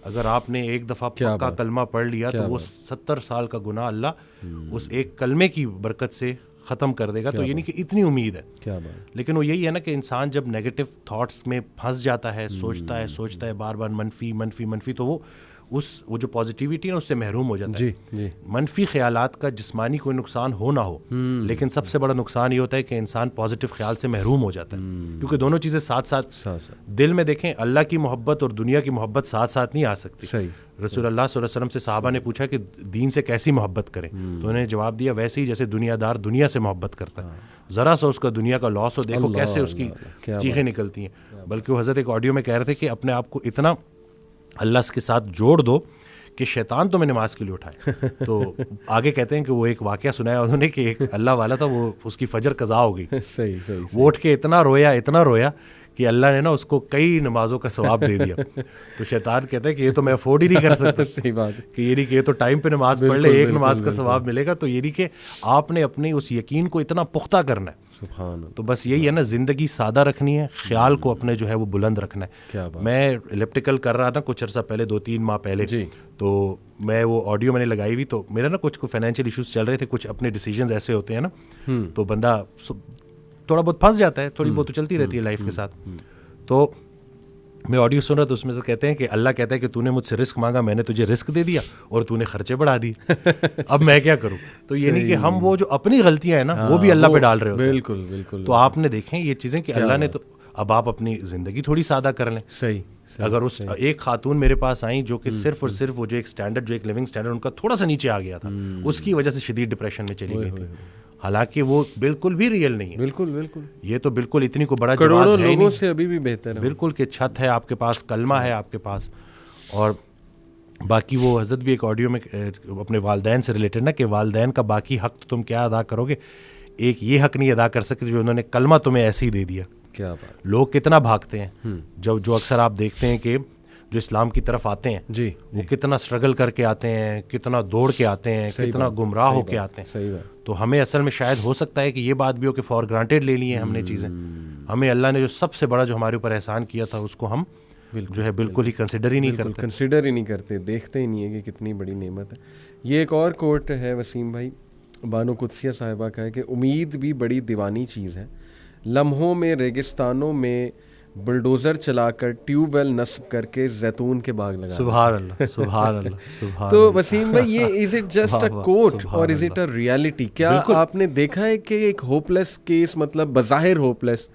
اگر آپ نے ایک دفعہ پکا کلمہ پڑھ لیا تو وہ 70 سال کا گناہ اللہ اس ایک کلمے کی برکت سے ختم کر دے گا. تو یعنی کہ اتنی امید ہے. لیکن وہ یہی ہے نا کہ انسان جب نیگیٹو تھاٹس میں پھنس جاتا ہے, سوچتا ہے بار بار منفی, تو وہ جو پازیٹیوٹی ہے اس سے محروم ہو جاتا ہے. منفی خیالات کا جسمانی کوئی نقصان ہو نہ ہو, لیکن سب سے بڑا نقصان یہ ہوتا ہے کہ انسان پازیٹیو خیال سے محروم ہو جاتا ہے, کیونکہ دونوں چیزیں ساتھ ساتھ دل میں دیکھیں, اللہ کی محبت اور دنیا کی محبت ساتھ ساتھ نہیں آ سکتی. رسول اللہ صلی اللہ علیہ وسلم سے صحابہ نے پوچھا کہ دین سے کیسی محبت کریں, تو انہوں نے جواب دیا ویسے ہی جیسے دنیا دار دنیا سے محبت کرتا ہے, ذرا سا اس کا دنیا کا لاس ہو دیکھو کیسے اس کی چیخیں نکلتی ہیں. بلکہ وہ حضرت ایک آڈیو میں کہہ رہے تھے کہ اپنے آپ کو اتنا اللہ کے ساتھ جوڑ دو کہ شیطان تمہیں نماز کے لیے اٹھائے. تو آگے کہتے ہیں کہ وہ ایک واقعہ سنایا انہوں نے کہ ایک اللہ والا تھا, وہ اس کی فجر قضا ہو گئی, وہ اٹھ کے اتنا رویا کہ اللہ نے نا اس کو کئی نمازوں کا ثواب دے دیا. تو شیطان کہتا ہے کہ یہ تو میں افورڈ ہی نہیں کر سکتا. صحیح بات کہ یعنی کہ یہ تو ٹائم پہ نماز پڑھ لے, ایک نماز کا ثواب ملے گا. تو یعنی کہ آپ نے اپنی اس یقین کو اتنا پختہ کرنا ہے. تو بس یہی ہے نا, زندگی سادہ رکھنی ہے, خیال کو اپنے جو ہے وہ بلند رکھنا ہے. میں الیپٹیکل کر رہا تھا کچھ عرصہ پہلے, 2-3 ماہ پہلے, تو میں وہ آڈیو میں نے لگائی ہوئی, تو میرا نا کچھ فائنینشیل ایشوز چل رہے تھے, کچھ اپنے ڈیسیجنز ایسے ہوتے ہیں نا, تو بندہ تھوڑا بہت پھنس جاتا ہے, تھوڑی بہت تو چلتی رہتی ہے لائف کے ساتھ. تو میں آڈیو سن رہا تو اس میں سے کہتے ہیں کہ اللہ کہتا ہے کہ تو نے مجھ سے رزق مانگا, میں نے تجھے رزق دے دیا اور تو نے خرچے بڑھا دیے, اب میں کیا کروں. تو یعنی کہ ہم وہ جو اپنی غلطیاں ہیں نا وہ بھی اللہ پہ ڈال رہے ہوتے ہیں. بالکل بالکل. تو آپ نے دیکھیں یہ چیزیں کہ اللہ نے, تو اب آپ اپنی زندگی تھوڑی سادہ کر لیں. صحیح. اگر اس ایک خاتون میرے پاس آئیں جو کہ صرف اور صرف وہ جو ایک اسٹینڈرڈ, جو ایک لیونگ اسٹینڈرڈ ان کا تھوڑا سا نیچے آ گیا تھا, اس کی وجہ سے شدید ڈپریشن میں چلی گئی تھی. حالانکہ وہ بالکل بھی ریئل نہیں ہے. بالکل بالکل, یہ تو بالکل اتنی کو بڑا کروڑوں جواز ہے لوگوں سے ابھی بھی بہتر ہے. بالکل کہ چھت ہے آپ کے پاس, کلمہ ہے آپ کے پاس, اور باقی وہ حضرت بھی ایک آڈیو میں اپنے والدین سے ریلیٹڈ نا کہ والدین کا باقی حق تو تم کیا ادا کرو گے, ایک یہ حق نہیں ادا کر سکتے جو انہوں نے کلمہ تمہیں ایسے ہی دے دیا. کیا بات. لوگ کتنا بھاگتے ہیں, جو اکثر آپ دیکھتے ہیں کہ جو اسلام کی طرف آتے ہیں جی وہ کتنا اسٹرگل کر کے آتے ہیں, کتنا دوڑ کے آتے ہیں, کتنا گمراہ ہو کے آتے ہیں. صحیح بات. تو ہمیں اصل میں شاید ہو سکتا ہے کہ یہ بات بھی ہو کہ فار گرانٹیڈ لے لی ہیں ہم نے چیزیں. ہمیں اللہ نے جو سب سے بڑا جو ہمارے اوپر احسان کیا تھا اس کو ہم جو ہے بالکل ہی کنسیڈر ہی نہیں کرتے. کنسیڈر ہی نہیں کرتے, دیکھتے ہی نہیں ہے کہ کتنی بڑی نعمت ہے. یہ ایک اور کوٹ ہے وسیم بھائی, بانو قدسیہ صاحبہ کا ہے کہ امید بھی بڑی دیوانی چیز ہے, لمحوں میں ریگستانوں میں بلڈوزر چلا کر ٹیوب ویل نصب کر کے زیتون کے باغ لگا. سبحان اللہ سبحان اللہ سبحان. تو وسیم بھائی یہ از اٹ جسٹ اے کوٹ اور از اٹ اے ریالٹی؟ کیا آپ نے دیکھا ہے کہ ایک ہوپ لیس کیس, مطلب بظاہر ہوپ لیس,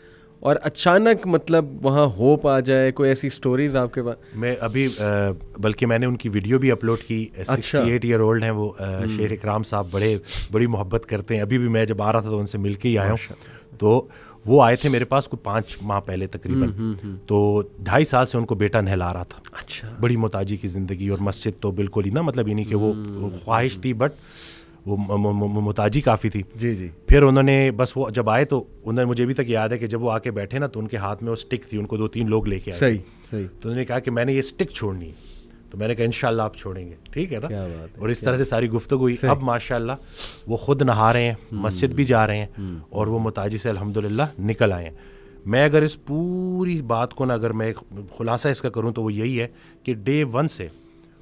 اور اچانک مطلب وہاں ہوپ آ جائے؟ کوئی ایسی سٹوریز آپ کے پاس؟ میں ابھی بلکہ میں نے ان کی ویڈیو بھی اپلوڈ کی. 68 ایئر اولڈ ہیں وہ, شیر اکرام صاحب, بڑی محبت کرتے ہیں. ابھی بھی میں جب آ رہا تھا تو ان سے مل کے ہی آیا ہوں. تو وہ آئے تھے میرے پاس کوئی 5 ماہ پہلے تقریباً. تو 2.5 سال سے ان کو بیٹا نہلا رہا تھا. اچھا. بڑی محتاجی کی زندگی, اور مسجد تو بالکل ہی نا, مطلب یہ نہیں کہ وہ خواہش تھی بٹ وہ محتاجی کافی تھی. جی جی. پھر انہوں نے بس وہ جب آئے تو انہوں نے, مجھے ابھی تک یاد ہے کہ جب وہ آ کے بیٹھے نا تو ان کے ہاتھ میں وہ اسٹک تھی, ان کو 2-3 لوگ لے کے آئے. صحیح صحیح. تو انہوں نے کہا کہ میں نے یہ اسٹک چھوڑنی ہے. تو میں نے کہا انشاءاللہ آپ چھوڑیں گے, ٹھیک ہے نا. اور اس طرح سے ساری گفتگو ہوئی. اب ماشاءاللہ وہ خود نہا رہے ہیں, مسجد بھی جا رہے ہیں, اور وہ محتاجی سے الحمدللہ نکل آئے ہیں. میں اگر اس پوری بات کو نا, اگر میں خلاصہ اس کا کروں تو وہ یہی ہے کہ ڈے 1 سے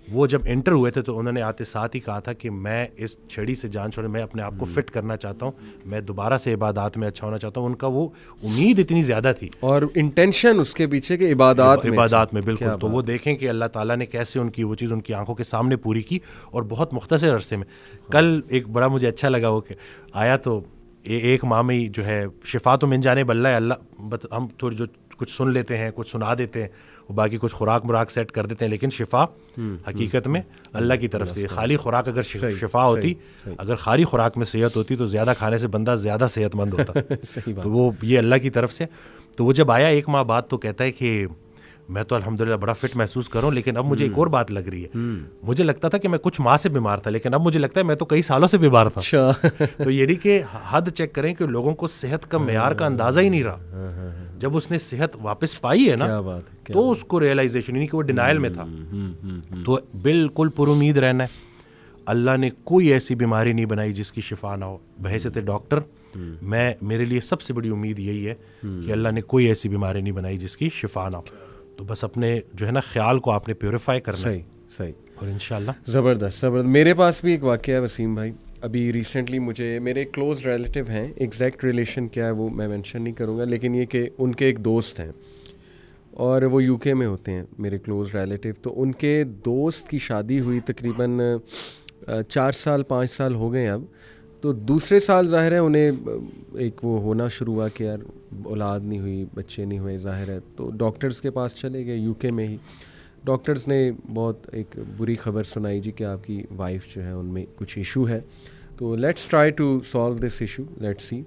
وہ جب انٹر ہوئے تھے تو انہوں نے آتے ساتھ ہی کہا تھا کہ میں اس چھڑی سے جان چھوڑے, میں اپنے آپ کو فٹ کرنا چاہتا ہوں, میں دوبارہ سے عبادات میں اچھا ہونا چاہتا ہوں. ان کا وہ امید اتنی زیادہ تھی, اور انٹینشن اس کے پیچھے کہ عبادات میں بالکل. تو وہ دیکھیں کہ اللہ تعالیٰ نے کیسے ان کی وہ چیز ان کی آنکھوں کے سامنے پوری کی, اور بہت مختصر عرصے میں. کل ایک بڑا مجھے اچھا لگا وہ کہ آیا تو 1 ماہ میں ہی جو ہے شفا تو من جانے بلّہ ہے. اللہ ہم تھوڑی جو کچھ سن لیتے ہیں, کچھ سنا دیتے ہیں, باقی کچھ خوراک مراک سیٹ کر دیتے ہیں, لیکن شفا حقیقت میں اللہ کی طرف سے. خالی خوراک اگر شفا ہوتی, اگر خالی خوراک میں صحت ہوتی تو زیادہ کھانے سے بندہ زیادہ صحت مند ہوتا. تو وہ یہ اللہ کی طرف سے. تو وہ جب آیا 1 ماہ بعد تو کہتا ہے کہ میں تو الحمدللہ بڑا فٹ محسوس کروں, لیکن اب مجھے ایک اور بات لگ رہی ہے. مجھے لگتا تھا کہ میں کچھ ماہ سے بیمار تھا, لیکن اب مجھے لگتا ہے میں تو کئی سالوں سے بیمار تھا. تو یہ نہیں کہ حد چیک کریں کہ لوگوں کو صحت کا معیار کا اندازہ ہی نہیں رہا. جب اس نے صحت واپس پائی ہے نا تو اس کو ریئلائزیشن, نہیں کہ وہ ڈینائل میں تھا. تو بالکل پر امید رہنا ہے. اللہ نے کوئی ایسی بیماری نہیں بنائی جس کی شفا نہ ہو. بحیثیت ڈاکٹر میرے لیے سب سے بڑی امید یہی ہے کہ اللہ نے کوئی ایسی بیماری نہیں بنائی جس کی شفا نہ ہو. تو بس اپنے جو ہے نا خیال کو آپ نے پیوریفائی کرنا ہے. صحیح. اور انشاءاللہ زبردست. میرے پاس بھی ایک واقعہ ہے وسیم بھائی. ابھی ریسنٹلی مجھے میرے کلوز ریلیٹیو ہیں, ایگزیکٹ ریلیشن کیا ہے وہ میں مینشن نہیں کروں گا, لیکن یہ کہ ان کے ایک دوست ہیں اور وہ UK میں ہوتے ہیں میرے کلوز ریلیٹیو. تو ان کے دوست کی شادی ہوئی تقریباً 4 سال 5 سال ہو گئے اب. تو دوسرے سال ظاہر ہے انہیں ایک وہ ہونا شروع ہوا کہ یار اولاد نہیں ہوئی, بچے نہیں ہوئے ظاہر ہے. تو ڈاکٹرز کے پاس چلے گئے UK میں ہی. ڈاکٹرز نے بہت ایک بری خبر سنائی جی کہ آپ کی وائف جو ہے ان میں کچھ ایشو ہے. تو let's try to solve this issue, let's see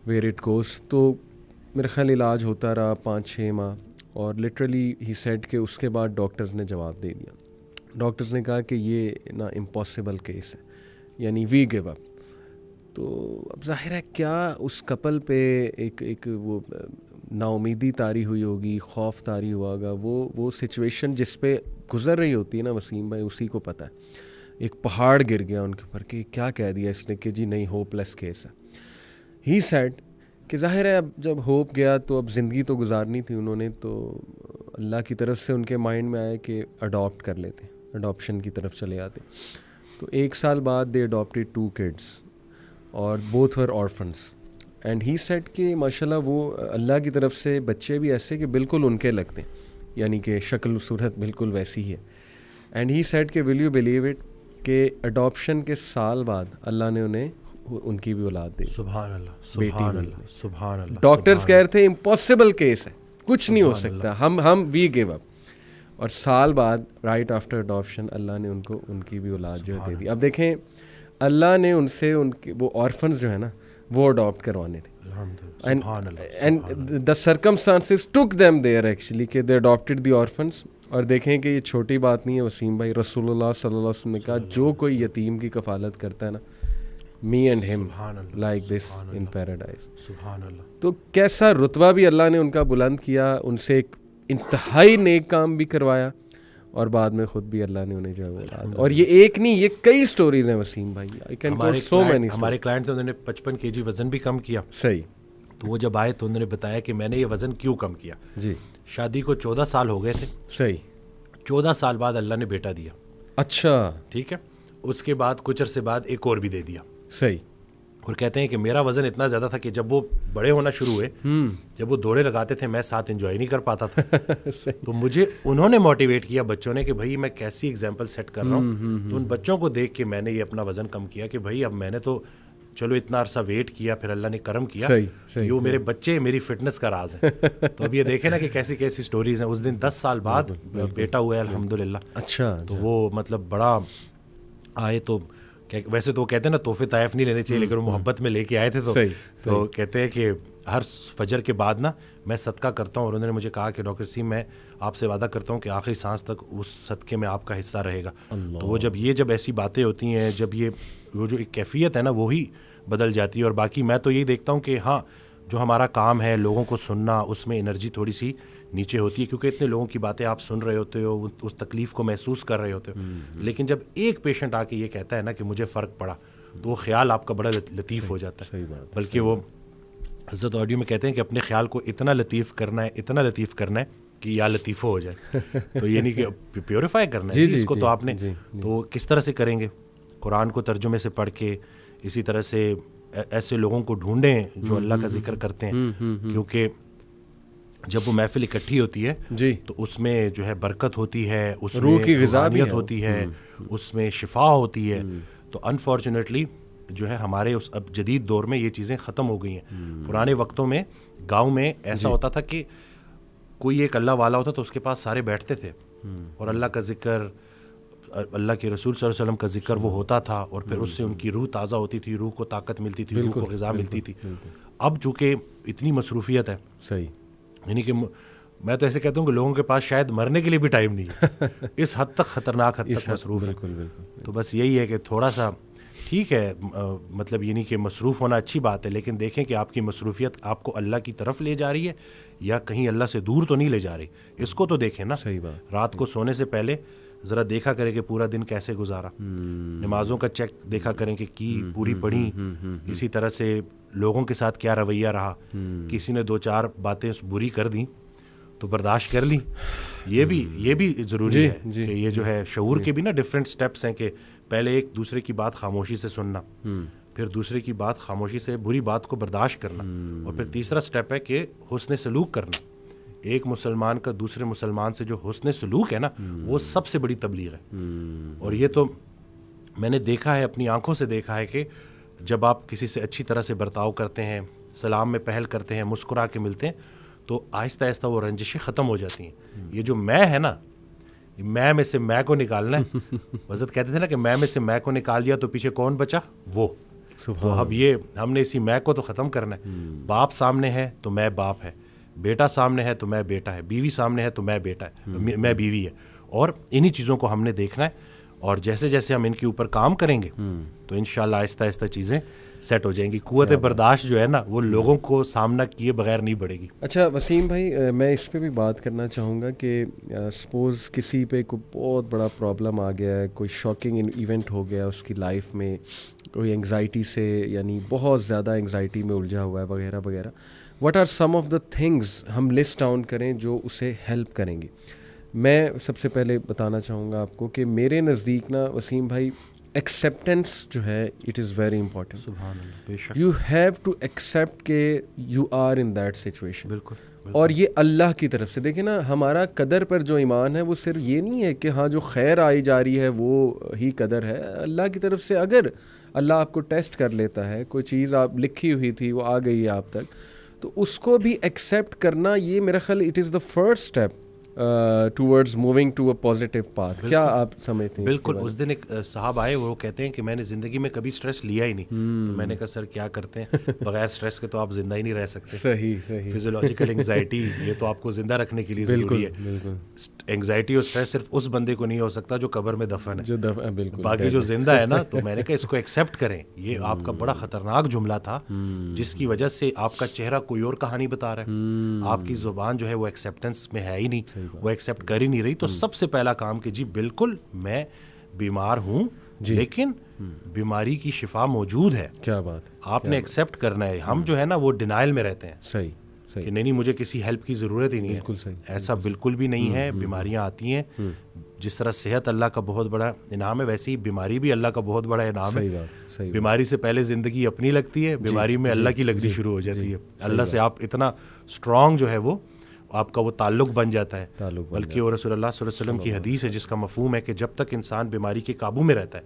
where it goes. تو میرے خیال علاج ہوتا رہا 5-6 ماہ, اور لٹرلی ہی سیڈ کہ اس کے بعد ڈاکٹرز نے جواب دے دیا. ڈاکٹرز نے کہا کہ یہ نا امپاسبل کیس ہے, یعنی وی گیو اپ. تو اب ظاہر ہے کیا اس کپل پہ ایک وہ نا امیدی طاری ہوئی ہوگی, خوف طاری ہوا ہوگا. وہ سچویشن جس پہ گزر رہی ہوتی ہے نا وسیم بھائی, اسی کو پتہ ہے. ایک پہاڑ گر گیا ان کے اوپر کہ کیا کہہ دیا اس نے کہ جی نہیں ہوپ لیس کیس ہے. ہی سیڈ کہ ظاہر ہے اب جب ہوپ گیا تو اب زندگی تو گزارنی تھی انہوں نے. تو اللہ کی طرف سے ان کے مائنڈ میں آیا کہ اڈاپٹ کر لیتے, اڈاپشن کی طرف چلے آتے. تو 1 سال بعد دے اڈاپٹیڈ 2 kids اور both were orphans. And he said کہ ماشاءاللہ وہ اللہ کی طرف سے بچے بھی ایسے کہ بالکل ان کے لگتے ہیں, یعنی کہ شکل و صورت بالکل ویسی ہی ہے. اینڈ ہی سیڈ کہ ول یو بلیو اٹ کہ اڈاپشن کے سال بعد اللہ نے انہیں ان کی بھی اولاد دی. سبحان اللہ سبحان اللہ سبحان اللہ. ڈاکٹرز کہہ رہے تھے امپاسبل کیس ہے, کچھ نہیں ہو سکتا, ہم وی گیو اپ. اور سال بعد رائٹ آفٹر اڈاپشن اللہ نے ان کی بھی اولاد جو ہے دے دی. اب دیکھیں اللہ نے ان سے ان کے وہ آرفنز جو ہے نا وہ اڈاپٹ کروانے تھے. And the circumstances took them there actually کہ دے اڈاپٹیڈ دی آرفنس. اور دیکھیں کہ یہ چھوٹی بات نہیں ہے وسیم بھائی, رسول اللہ صلی اللہ علیہ وسلم نے کہا جو کوئی یتیم کی کفالت کرتا ہے نا, می اینڈ ہم لائک دس ان پیراڈائز. تو کیسا رتبہ بھی اللہ نے ان کا بلند کیا, ان سے ایک انتہائی نیک کام بھی کروایا, اور بعد میں خود بھی اللہ نے انہیں جو ہے اولاد. اور یہ ایک نہیں, یہ کئی سٹوریز ہیں وسیم بھائی. I can quote so many. ہمارے کلائنٹ تھے, انہوں نے 55 kg وزن بھی کم کیا. صحیح. تو وہ جب آئے تو انہوں نے بتایا کہ میں نے یہ وزن کیوں کم کیا. جی. شادی کو 14 سال ہو گئے تھے. صحیح. 14 سال بعد اللہ نے بیٹا دیا. اچھا. ٹھیک ہے. اس کے بعد کچھ عرصے بعد ایک اور بھی دے دیا. صحیح. اور کہتے ہیں کہ میرا وزن اتنا زیادہ تھا کہ جب وہ بڑے ہونا شروع ہوئے, جب وہ دوڑے لگاتے تھے, میں ساتھ انجوائے نہیں کر پاتا تھا. تو مجھے انہوں نے موٹیویٹ کیا بچوں نے کہ بھائی میں کیسی ایگزامپل سیٹ کر رہا ہوں. تو ان بچوں کو دیکھ کے میں نے یہ اپنا وزن کم کیا کہ بھائی اب میں نے تو چلو اتنا عرصہ ویٹ کیا, پھر اللہ نے کرم کیا. یہ میرے بچے میری فٹنس کا راز ہے. تو اب یہ دیکھیں نا کہ کیسی کیسی سٹوریز ہیں. اس دن 10 سال بعد بیٹا ہوا ہے الحمدللہ. اچھا. تو وہ مطلب بڑا آئے تو ویسے تو وہ کہتے ہیں نا تحفے طائف نہیں لینے چاہیے, لیکن وہ محبت میں لے کے آئے تھے. تو کہتے ہیں کہ ہر فجر کے بعد نا میں صدقہ کرتا ہوں, اور انہوں نے مجھے کہا کہ ڈاکٹر سیم میں آپ سے وعدہ کرتا ہوں کہ آخری سانس تک اس صدقے میں آپ کا حصہ رہے گا. تو وہ جب ایسی باتیں ہوتی ہیں, جب وہ جو ایک کیفیت ہے نا وہی بدل جاتی ہے. اور باقی میں تو یہی دیکھتا ہوں کہ ہاں جو ہمارا کام ہے لوگوں کو سننا, اس میں انرجی تھوڑی سی نیچے ہوتی ہے, کیونکہ اتنے لوگوں کی باتیں آپ سن رہے ہوتے ہو, اس تکلیف کو محسوس کر رہے ہوتے ہو. لیکن جب ایک پیشنٹ آ کے یہ کہتا ہے نا کہ مجھے فرق پڑا, تو وہ خیال آپ کا بڑا لطیف ہو جاتا ہے. بلکہ وہ حضرت آڈیو میں کہتے ہیں کہ اپنے خیال کو اتنا لطیف کرنا ہے کہ یا لطیفہ ہو جائے. تو یہ نہیں کہ پیوریفائی کرنا ہے اس کو, تو آپ نے تو کس طرح سے کریں گے؟ قرآن کو ترجمے سے پڑھ کے, اسی طرح سے ایسے لوگوں کو ڈھونڈیں جو اللہ کا ذکر کرتے ہیں, کیونکہ جب وہ محفل اکٹھی ہوتی ہے تو اس میں جو ہے برکت ہوتی ہے, اس میں روح کی غذائیت ہوتی ہے, اس میں شفا ہوتی ہے. تو انفارچونیٹلی جو ہے ہمارے اس اب جدید دور میں یہ چیزیں ختم ہو گئی ہیں. پرانے وقتوں میں گاؤں میں ایسا ہوتا تھا کہ کوئی ایک اللہ والا ہوتا تو اس کے پاس سارے بیٹھتے تھے, اور اللہ کا ذکر, اللہ کے رسول صلی اللہ علیہ وسلم کا ذکر وہ ہوتا تھا, اور پھر اس سے ان کی روح تازہ ہوتی تھی, روح کو طاقت ملتی تھی, روح کو غذا ملتی تھی. اب چونکہ اتنی مصروفیت ہے, صحیح, یعنی کہ میں تو ایسے کہتا ہوں کہ لوگوں کے پاس شاید مرنے کے لیے بھی ٹائم نہیں ہے, اس حد تک خطرناک حد تک مصروف ہے. تو بس یہی ہے کہ تھوڑا سا ٹھیک ہے, مطلب یہ نہیں کہ مصروف ہونا اچھی بات ہے, لیکن دیکھیں کہ آپ کی مصروفیت آپ کو اللہ کی طرف لے جا رہی ہے یا کہیں اللہ سے دور تو نہیں لے جا رہی. اس کو تو دیکھیں نا. صحیح بات. رات کو سونے سے پہلے ذرا دیکھا کریں کہ پورا دن کیسے گزارا, نمازوں کا چیک دیکھا کریں کہ کی پوری پڑھی, اسی طرح سے لوگوں کے ساتھ کیا رویہ رہا, کسی نے 2-4 باتیں بری کر دیں تو برداشت کر لی. یہ بھی ضروری ہے کہ یہ جو ہے شعور کے بھی نا ڈفرینٹ سٹیپس ہیں, کہ پہلے ایک دوسرے کی بات خاموشی سے سننا, پھر دوسرے کی بات خاموشی سے بری بات کو برداشت کرنا, اور پھر تیسرا سٹیپ ہے کہ حسن سلوک کرنا. ایک مسلمان کا دوسرے مسلمان سے جو حسن سلوک ہے نا وہ سب سے بڑی تبلیغ ہے. اور یہ تو میں نے دیکھا ہے, اپنی آنکھوں سے دیکھا ہے کہ جب آپ کسی سے اچھی طرح سے برتاؤ کرتے ہیں, سلام میں پہل کرتے ہیں, مسکرا کے ملتے ہیں, تو آہستہ آہستہ وہ رنجشیں ختم ہو جاتی ہیں. یہ جو میں ہے نا, میں سے میں کو نکالنا ہے. حضرت کہتے تھے نا کہ میں سے میں کو نکال دیا تو پیچھے کون بچا؟ وہ. تو اب یہ ہم نے اسی میں کو تو ختم کرنا ہے. باپ سامنے ہے تو میں باپ ہے, بیٹا سامنے ہے تو میں بیٹا ہے, بیوی سامنے ہے تو میں بیٹا ہے, میں بیوی ہے. اور انہی چیزوں کو ہم نے دیکھنا ہے, اور جیسے جیسے ہم ان کے اوپر کام کریں گے تو انشاءاللہ آہستہ آہستہ چیزیں سیٹ ہو جائیں گی. قوت برداشت جو ہے نا وہ لوگوں کو سامنا کیے بغیر نہیں بڑھے گی. اچھا وسیم بھائی, میں اس پہ بھی بات کرنا چاہوں گا کہ سپوز کسی پہ کوئی بہت بڑا پرابلم آ گیا ہے, کوئی شاکنگ ایونٹ ہو گیا اس کی لائف میں, کوئی انگزائٹی سے یعنی بہت زیادہ انگزائٹی میں الجھا ہوا ہے وغیرہ وغیرہ. What are some of the things ہم لسٹ ڈاؤن کریں جو اسے ہیلپ کریں گی؟ میں سب سے پہلے بتانا چاہوں گا آپ کو کہ میرے نزدیک نا وسیم بھائی ایکسیپٹنس جو ہے اٹ از ویری امپورٹنٹ. سبحان اللہ, بے شک. یو ہیو ٹو ایکسیپٹ کہ you are in that situation. بالکل. اور یہ اللہ کی طرف سے دیکھیں نا, ہمارا قدر پر جو ایمان ہے وہ صرف یہ نہیں ہے کہ ہاں جو خیر آئی جا رہی ہے وہ ہی قدر ہے. اللہ کی طرف سے اگر اللہ آپ کو ٹیسٹ کر لیتا ہے, کوئی چیز آپ لکھی ہوئی تھی وہ آ گئی ہے آپ تک, تو اس کو بھی ایکسیپٹ کرنا, یہ میرا خیال it is the first step towards moving to a positive path. کیا آپ سمجھتے ہیں؟ بالکل. اس دن ایک صاحب آئے, وہ کہتے ہیں کہ میں نے زندگی میں کبھی اسٹریس لیا ہی نہیں. تو میں نے کہا سر کیا کرتے ہیں, بغیر اسٹریس کے تو آپ زندہ ہی نہیں رہ سکتے. صحیح صحیح. فزیولوجیکل انگزائٹی یہ تو آپ کو زندہ رکھنے کے لیے ضروری ہے. انگزائٹی اور اسٹریس صرف اس بندے کو نہیں ہو سکتا جو قبر میں دفن ہے, بالکل. باقی جو زندہ ہے نا. تو میں نے کہا اس کو ایکسیپٹ کریں. یہ آپ کا بڑا خطرناک جملہ تھا جس کی وجہ سے آپ کا چہرہ کوئی اور کہانی بتا رہا ہے. آپ کی زبان جو ہے وہ ایکسیپٹنس میں ہے ہی نہیں, وہ ایکسیپٹ کر ہی نہیں رہی. تو سب سے پہلا کام کہ جی بالکل میں بیمار ہوں لیکن بیماری کی شفا موجود ہے. کیا بات, آپ نے ایکسیپٹ کرنا ہے. ہم جو ہے نا وہ ڈینائل میں رہتے ہیں. صحیح کہ نہیں مجھے کسی ہیلپ کی ضرورت ہی نہیں ہے. بالکل صحیح. ایسا بالکل بھی نہیں ہے. بیماریاں آتی ہیں, جس طرح صحت اللہ کا بہت بڑا انعام ہے ویسے ہی بیماری بھی اللہ کا بہت بڑا انعام ہے. بیماری سے پہلے زندگی اپنی لگتی ہے, بیماری میں اللہ کی لگنی شروع ہو جاتی ہے. اللہ سے آپ اتنا اسٹرانگ جو ہے وہ آپ کا وہ تعلق بن جاتا ہے. بلکہ وہ رسول اللہ صلی اللہ علیہ وسلم کی حدیث ہے جس کا مفہوم ہے کہ جب تک انسان بیماری کے قابو میں رہتا ہے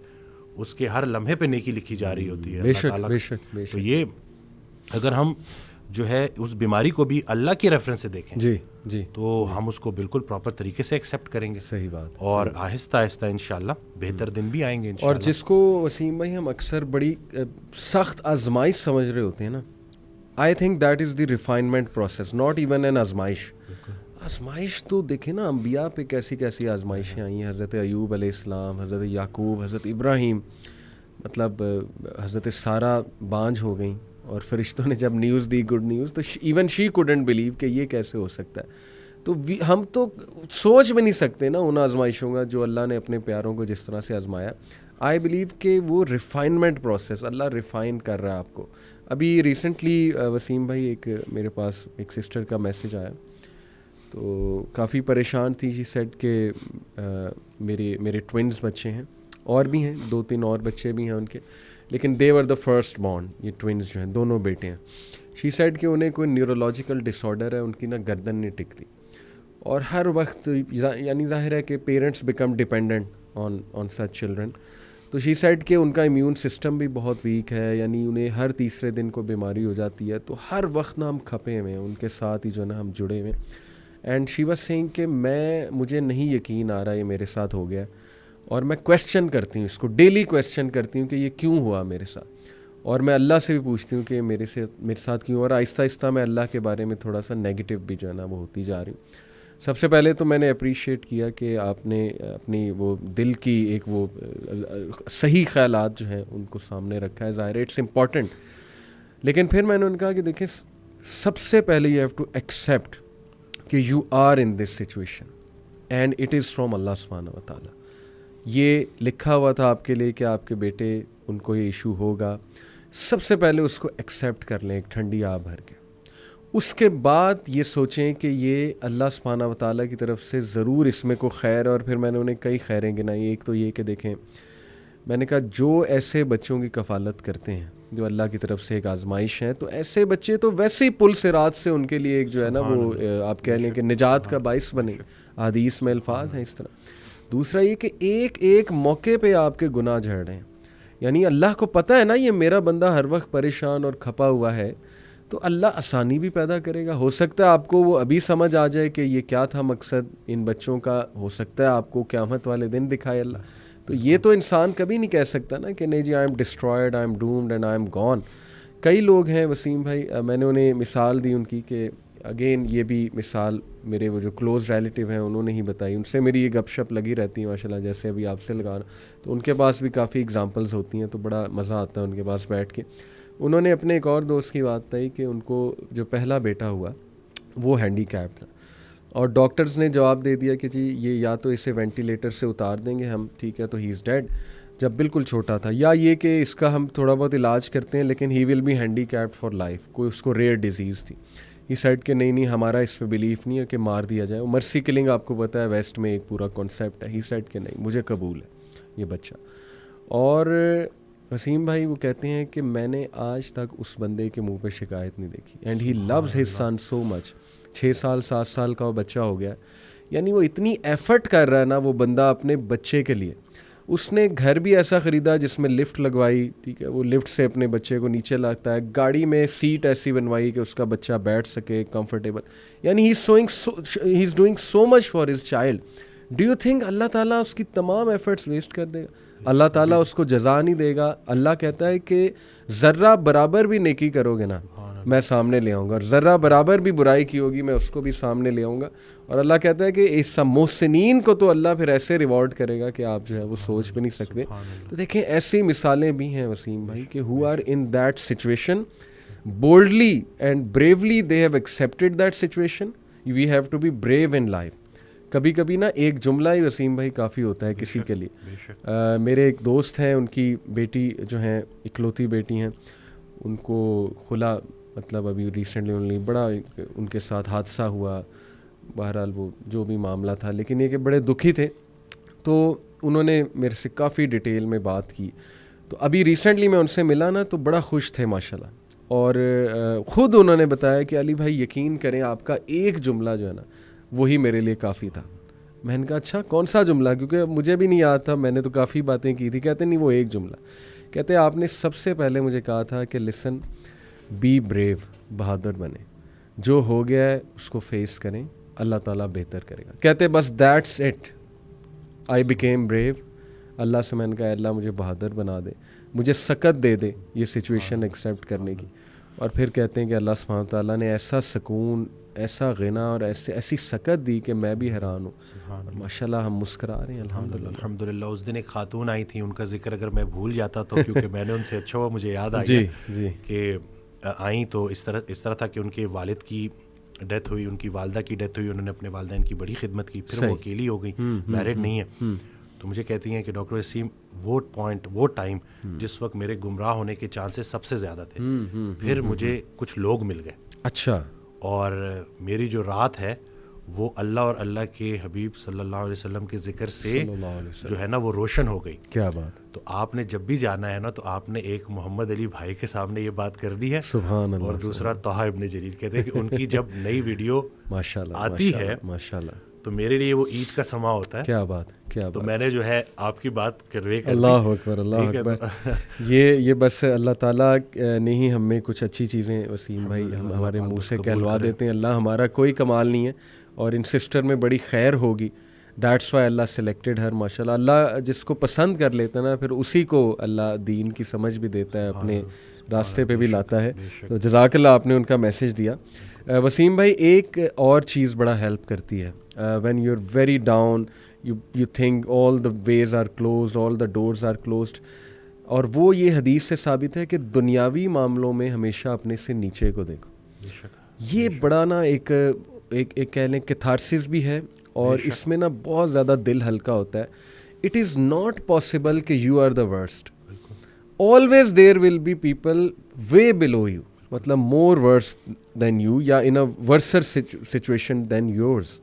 اس کے ہر لمحے پہ نیکی لکھی جا رہی ہوتی ہے. بے شک. تو یہ اگر ہم جو ہے اس بیماری کو بھی اللہ کے ریفرنس سے دیکھیں جی تو ہم اس کو بالکل پراپر طریقے سے ایکسیپٹ کریں گے. صحیح بات. اور آہستہ آہستہ انشاءاللہ بہتر دن بھی آئیں گے انشاءاللہ. اور جس کو وسیم بھائی ہم اکثر بڑی سخت آزمائش سمجھ رہے ہوتے ہیں نا, I think that is the refinement process, not even an آزمائش. آزمائش تو دیکھیں نا انبیاء پہ کیسی کیسی آزمائشیں آئی ہیں. حضرت ایوب علیہ السلام, حضرت یعقوب, حضرت ابراہیم, مطلب حضرت سارہ بانجھ ہو گئیں اور فرشتوں نے جب نیوز دی, گڈ نیوز, تو ایون شی کوڈنٹ بلیو کہ یہ کیسے ہو سکتا ہے. تو ہم تو سوچ بھی نہیں سکتے نا ان آزمائشوں کا جو اللہ نے اپنے پیاروں کو جس طرح سے آزمایا. آئی بلیو کہ وہ ریفائنمنٹ پروسیس اللہ ریفائن کر رہا ہے آپ کو. ابھی ریسنٹلی وسیم بھائی ایک میرے پاس ایک سسٹر کا میسیج آیا, تو کافی پریشان تھی. شی سیڈ کہ میرے ٹوئنز بچے ہیں, اور بھی ہیں 2-3 اور بچے بھی ہیں ان کے, لیکن دے ور دا فرسٹ بورن. یہ ٹوئنز جو ہیں دونوں بیٹے ہیں. شی سیڈ کہ انہیں کوئی نیورولوجیکل ڈس آرڈر ہے, ان کی نا گردن نہیں ٹکتی, اور ہر وقت یعنی ظاہر ہے کہ parents become dependent on such children. تو شی سیڈ کہ ان کا امیون سسٹم بھی بہت ویک ہے, یعنی انہیں ہر تیسرے دن کو بیماری ہو جاتی ہے. تو ہر وقت نا ہم کھپے ہوئے ہیں ان کے ساتھ ہی جو ہے نا ہم جڑے ہوئے ہیں. اینڈ شی واز سینگ کہ مجھے نہیں یقین آ رہا یہ میرے ساتھ ہو گیا, اور میں کویسچن کرتی ہوں اس کو, ڈیلی کویسچن کرتی ہوں کہ یہ کیوں ہوا میرے ساتھ, اور میں اللہ سے بھی پوچھتی ہوں کہ میرے ساتھ کیوں. اور آہستہ آہستہ میں اللہ کے بارے میں تھوڑا سا نیگیٹو بھی جو ہے نا وہ ہوتی جا رہی ہوں. سب سے پہلے تو میں نے اپریشیٹ کیا کہ آپ نے اپنی وہ دل کی ایک وہ صحیح خیالات جو ہیں ان کو سامنے رکھا ہے. ظاہر اٹس امپورٹنٹ, لیکن پھر میں نے ان کہا کہ دیکھیں سب سے پہلے یو ہیو ٹو ایکسیپٹ کہ you are in this situation and it is from Allah سبحانہ و تعالیٰ. یہ لکھا ہوا تھا آپ کے لیے کہ آپ کے بیٹے ان کو یہ ایشو ہوگا. سب سے پہلے اس کو ایکسیپٹ کر لیں ایک ٹھنڈی آب بھر کے. اس کے بعد یہ سوچیں کہ یہ اللہ سبحانہ و تعالیٰ کی طرف سے ضرور اس میں کو خیر. اور پھر میں نے انہیں کئی خیریں گنائی. ایک تو یہ کہ دیکھیں, میں نے کہا جو ایسے بچوں کی کفالت کرتے ہیں جو اللہ کی طرف سے ایک آزمائش ہے, تو ایسے بچے تو ویسے ہی پل صراط سے ان کے لیے ایک جو ہے نا وہ آپ کہہ لیں کہ نجات کا باعث بنے. حدیث میں الفاظ ہیں اس طرح. دوسرا یہ کہ ایک ایک موقع پہ آپ کے گناہ جھڑ رہے ہیں, یعنی اللہ کو پتہ ہے نا یہ میرا بندہ ہر وقت پریشان اور کھپا ہوا ہے, تو اللہ آسانی بھی پیدا کرے گا. ہو سکتا ہے آپ کو وہ ابھی سمجھ آ جائے کہ یہ کیا تھا مقصد ان بچوں کا, ہو سکتا ہے آپ کو قیامت والے دن دکھائے اللہ. تو یہ تو انسان کبھی نہیں کہہ سکتا نا کہ نہیں جی I am destroyed, I am doomed and I am gone. کئی لوگ ہیں وسیم بھائی, میں نے انہیں مثال دی ان کی کہ اگین یہ بھی مثال میرے وہ جو کلوز ریلیٹیو ہیں انہوں نے ہی بتائی. ان سے میری یہ گپ شپ لگی رہتی ہے ماشاء اللہ, جیسے ابھی آپ سے لگا رہا, تو ان کے پاس بھی کافی ایگزامپلز ہوتی ہیں, تو بڑا مزہ آتا ہے ان کے پاس بیٹھ کے. انہوں نے اپنے ایک اور دوست کی بات بتائی کہ ان کو جو پہلا بیٹا ہوا وہ ہینڈی کیپ تھا, اور ڈاکٹرز نے جواب دے دیا کہ جی یہ یا تو اسے وینٹیلیٹر سے اتار دیں گے ہم, ٹھیک ہے, تو ہی از ڈیڈ, جب بالکل چھوٹا تھا, یا یہ کہ اس کا ہم تھوڑا بہت علاج کرتے ہیں لیکن he will be handicapped for life. کوئی اس کو ریئر ڈیزیز تھی. ہی سیڈ کہ نہیں ہمارا اس پہ بلیف نہیں ہے کہ مار دیا جائے. مرسی کلنگ آپ کو پتہ ہے ویسٹ میں ایک پورا کانسیپٹ ہے. ہی سیڈ کہ نہیں مجھے قبول ہے یہ بچہ. اور وسیم بھائی وہ کہتے ہیں کہ میں نے آج تک اس بندے کے منہ پہ شکایت نہیں دیکھی. And he loves his son so much. 6 سال 7 سال کا وہ بچہ ہو گیا, یعنی وہ اتنی ایفرٹ کر رہا ہے نا وہ بندہ اپنے بچے کے لیے. اس نے گھر بھی ایسا خریدا جس میں لفٹ لگوائی, ٹھیک ہے, وہ لفٹ سے اپنے بچے کو نیچے لاتا ہے, گاڑی میں سیٹ ایسی بنوائی کہ اس کا بچہ بیٹھ سکے کمفرٹیبل, یعنی he is doing so much for his child. Do you think Allah تعالیٰ اس کی تمام ایفرٹس ویسٹ کر دے گا؟ اللہ تعالیٰ اس کو جزا نہیں دے گا. اللہ کہتا ہے کہ ذرہ برابر بھی نیکی کرو گے نا میں سامنے لے آؤں گا, اور ذرہ برابر بھی برائی کی ہوگی میں اس کو بھی سامنے لے آؤں گا. اور اللہ کہتا ہے کہ اس محسنین کو تو اللہ پھر ایسے ریوارڈ کرے گا کہ آپ جو ہے وہ سوچ بھی نہیں سکتے. تو دیکھیں ایسی مثالیں بھی ہیں وسیم بھائی کہ who are in that situation boldly and bravely they have accepted that situation. We have to be brave in life. کبھی کبھی نا ایک جملہ ہی وسیم بھائی کافی ہوتا ہے کسی کے لیے. میرے ایک دوست ہیں, ان کی بیٹی جو ہیں اکلوتی بیٹی ہیں, ان کو خلا مطلب ابھی ریسنٹلی بڑا ان کے ساتھ حادثہ ہوا, بہرحال وہ جو بھی معاملہ تھا, لیکن یہ کہ بڑے دکھی تھے. تو انہوں نے میرے سے کافی ڈیٹیل میں بات کی. تو ابھی ریسنٹلی میں ان سے ملا نا تو بڑا خوش تھے ماشاءاللہ, اور خود انہوں نے بتایا کہ علی بھائی یقین کریں آپ کا ایک جملہ جو ہے نا وہی میرے لیے کافی تھا. میں نے کہا اچھا کون سا جملہ, کیونکہ مجھے بھی نہیں یاد تھا, میں نے تو کافی باتیں کی تھی. کہتے نہیں وہ ایک جملہ, کہتے آپ نے سب سے پہلے مجھے کہا تھا کہ لسن بی بریو, بہادر بنے, جو ہو گیا ہے اس کو فیس کریں, اللہ تعالیٰ بہتر کرے گا. کہتے بس that's it, I became brave. Allah سے میں نے کہا اللہ مجھے بہادر بنا دے, مجھے سکت دے دے یہ سچویشن ایکسیپٹ کرنے کی. اور پھر کہتے ہیں کہ اللہ سبحانہ تعالیٰ نے ایسا سکون, ایسا غنا اور ایسی سکت دی کہ میں بھی حیران ہوں. اور ماشاءاللہ ہم مسکرا رہے ہیں الحمدللہ. اس دن ایک خاتون آئی تھی, ان کا ذکر اگر میں بھول جاتا تو کیونکہ میں نے ان سے اچھا ہوا مجھے یاد آ گیا کہ آئیں تو اس طرح تھا کہ ان کے والد کی ڈیتھ ہوئی, ان کی والدہ کی ڈیتھ ہوئی, انہوں نے اپنے والدین کی بڑی خدمت کی, پھر وہ اکیلی ہو گئی, میرڈ نہیں ہے. تو مجھے کہتی ہیں کہ ڈاکٹر وسیم وہ ٹائم جس وقت میرے گمراہ ہونے کے چانسز سب سے زیادہ تھے, پھر مجھے کچھ لوگ مل گئے. اچھا. اور میری جو رات ہے وہ اللہ اور اللہ کے حبیب صلی اللہ علیہ وسلم کے ذکر سے جو ہے نا وہ روشن ہو گئی. کیا بات. تو آپ نے جب بھی جانا ہے نا تو آپ نے ایک محمد علی بھائی کے سامنے یہ بات کرنی ہے, سبحان اللہ, اور دوسرا طٰہٰ ابن جریر. کہتے ہیں کہ ان کی جب نئی ویڈیو ماشاءاللہ آتی ہے ماشاءاللہ تو میرے لیے وہ عید کا سما ہوتا ہے. کیا بات, کیا بات. تو میں نے جو ہے آپ کی بات کروے کر اللہ اکبر, اللہ اکبر. یہ بس اللہ تعالیٰ نے ہی ہمیں کچھ اچھی چیزیں وسیم بھائی ہم ہمارے منہ سے کہلوا دیتے ہیں. اللہ ہمارا کوئی کمال نہیں ہے, اور ان سسٹر میں بڑی خیر ہوگی. دیٹس وائی اللہ سلیکٹڈ ہر. ماشاءاللہ اللہ جس کو پسند کر لیتا ہے نا پھر اسی کو اللہ دین کی سمجھ بھی دیتا ہے, اپنے راستے پہ بھی لاتا ہے. تو جزاک اللہ, آپ نے ان کا میسج دیا. وسیم بھائی ایک اور چیز بڑا ہیلپ کرتی ہے when you're very down, you think all the ways are closed, all the doors are closed, اور وہ یہ حدیث سے ثابت ہے کہ دنیاوی معاملوں میں ہمیشہ اپنے سے نیچے کو دیکھو. یہ بڑا نا ایک کہہ لیں کیتھارسس بھی ہے, اور اس میں نا بہت زیادہ دل ہلکا ہوتا ہے. اٹ از ناٹ پاسبل کہ you are the worst, always there will be people way below you, مطلب مور ورس دین یو, یا ان اے ورسر سچویشن دین یورز.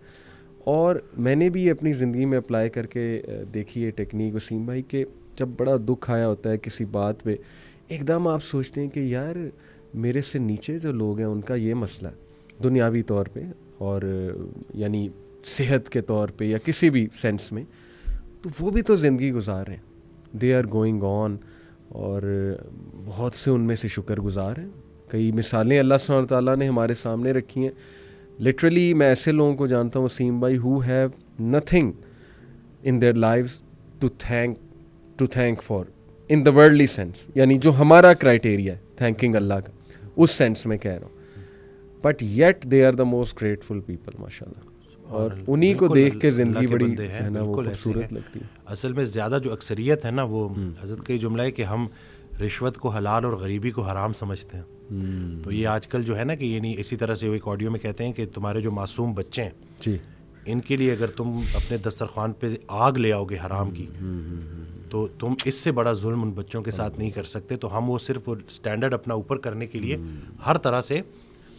اور میں نے بھی اپنی زندگی میں اپلائی کر کے دیکھی ہے ٹیکنیک وسیم بھائی, کہ جب بڑا دکھ آیا ہوتا ہے کسی بات پہ, ایک دم آپ سوچتے ہیں کہ یار میرے سے نیچے جو لوگ ہیں ان کا یہ مسئلہ ہے دنیاوی طور پہ, اور یعنی صحت کے طور پہ یا کسی بھی سینس میں, تو وہ بھی تو زندگی گزار رہے ہیں, دے آر گوئنگ آن, اور بہت سے ان میں سے شکر گزار ہیں. کئی مثالیں اللہ سبحانہ تعالیٰ نے ہمارے سامنے رکھی ہیں. لٹرلی میں ایسے لوگوں کو جانتا ہوں وسیم بھائی who have nothing in their lives to thank for in the worldly sense, یعنی جو ہمارا کرائٹیریا ہے تھینکنگ اللہ کا, اس سینس میں کہہ رہا ہوں, but yet they are the most grateful people ماشاء اللہ. اور انہی کو دیکھ کے زندگی بڑی ہے نا وہ خوبصورت لگتی ہے. اصل میں زیادہ جو اکثریت ہے نا وہ حضرت کا یہ جملہ ہے کہ ہم رشوت کو حلال اور غریبی کو حرام سمجھتے ہیں. تو یہ آج کل جو ہے نا کہ یعنی اسی طرح سے ایک آڈیو میں کہتے ہیں کہ تمہارے جو معصوم بچے ہیں جی, ان کے لیے اگر تم اپنے دسترخوان پہ آگ لے آؤ گے حرام کی, تو تم اس سے بڑا ظلم ان بچوں کے ساتھ نہیں کر سکتے. تو ہم وہ صرف وہ اسٹینڈرڈ اپنا اوپر کرنے کے لیے ہر طرح سے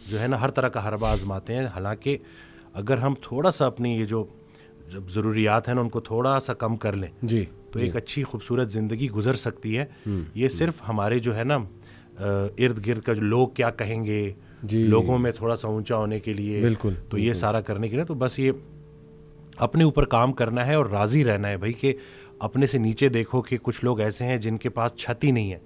جو ہے نا ہر طرح کا حربہ آزماتے ہیں. حالانکہ اگر ہم تھوڑا سا اپنی یہ جو ضروریات ہیں نا ان کو تھوڑا سا کم کر لیں جی, تو ایک اچھی خوبصورت زندگی گزر سکتی ہے. یہ صرف ہمارے جو ہے نا ارد گرد کا جو لوگ کیا کہیں گے, لوگوں میں تھوڑا سا اونچا ہونے کے لیے, بالکل, تو یہ سارا کرنے کے لیے تو بس یہ اپنے اوپر کام کرنا ہے اور راضی رہنا ہے بھائی کہ اپنے سے نیچے دیکھو کہ کچھ لوگ ایسے ہیں جن کے پاس چھت ہی نہیں ہے,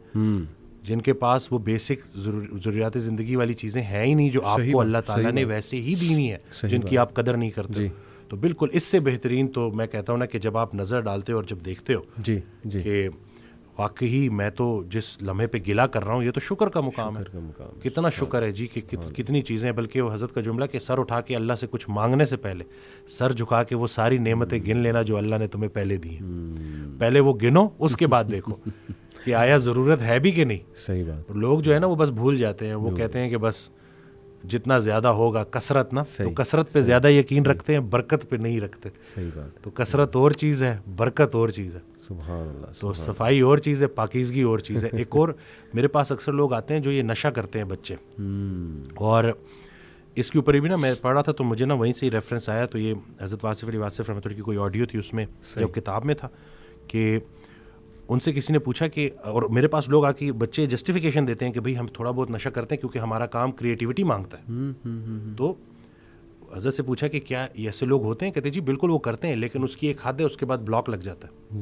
جن کے پاس وہ بیسک ضروریات زندگی والی چیزیں ہیں ہی نہیں جو آپ کو اللہ تعالیٰ نے ویسے ہی دی ہوئی ہیں, جن کی آپ قدر نہیں کرتے. تو بالکل اس سے بہترین تو میں کہتا ہوں نا کہ جب آپ نظر ڈالتے ہو اور جب دیکھتے ہو کہ واقعی میں تو جس لمحے پہ گلا کر رہا ہوں یہ تو شکر کا مقام ہے, کتنا شکر ہے جی کہ کتنی چیزیں, بلکہ وہ حضرت کا جملہ کہ سر اٹھا کے اللہ سے کچھ مانگنے سے پہلے سر جھکا کے وہ ساری نعمتیں گن لینا جو اللہ نے تمہیں پہلے دی ہیں, پہلے وہ گنو, اس کے بعد دیکھو کہ آیا ضرورت ہے بھی کہ نہیں. صحیح بات. لوگ جو ہے نا وہ بس بھول جاتے ہیں, وہ کہتے ہیں کہ بس جتنا زیادہ ہوگا کثرت نا, تو کثرت پہ زیادہ یقین رکھتے ہیں, برکت پہ نہیں رکھتے. صحیح بات. تو کثرت اور چیز ہے, برکت اور چیز ہے. سبحان اللہ. تو صفائی اور چیز ہے, پاکیزگی اور چیز ہے. ایک اور میرے پاس اکثر لوگ آتے ہیں جو یہ نشہ کرتے ہیں بچے, اور اس کے اوپر بھی نا میں پڑھ رہا تھا تو مجھے نا وہیں سے ہی ریفرنس آیا. تو یہ حضرت واصف علی واصف رحمۃ اللہ کی کوئی آڈیو تھی, اس میں جو کتاب میں تھا کہ ان سے کسی نے پوچھا کہ, اور میرے پاس لوگ آ کے بچے جسٹیفیکیشن دیتے ہیں کہ بھئی ہم تھوڑا بہت نشہ کرتے ہیں کیونکہ ہمارا کام کریٹیوٹی مانگتا ہے. تو حضرت سے پوچھا کہ کیا ایسے لوگ ہوتے ہیں؟ کہتے جی بالکل وہ کرتے ہیں, لیکن اس کی ایک حد ہے, اس کے بعد بلاک لگ جاتا ہے.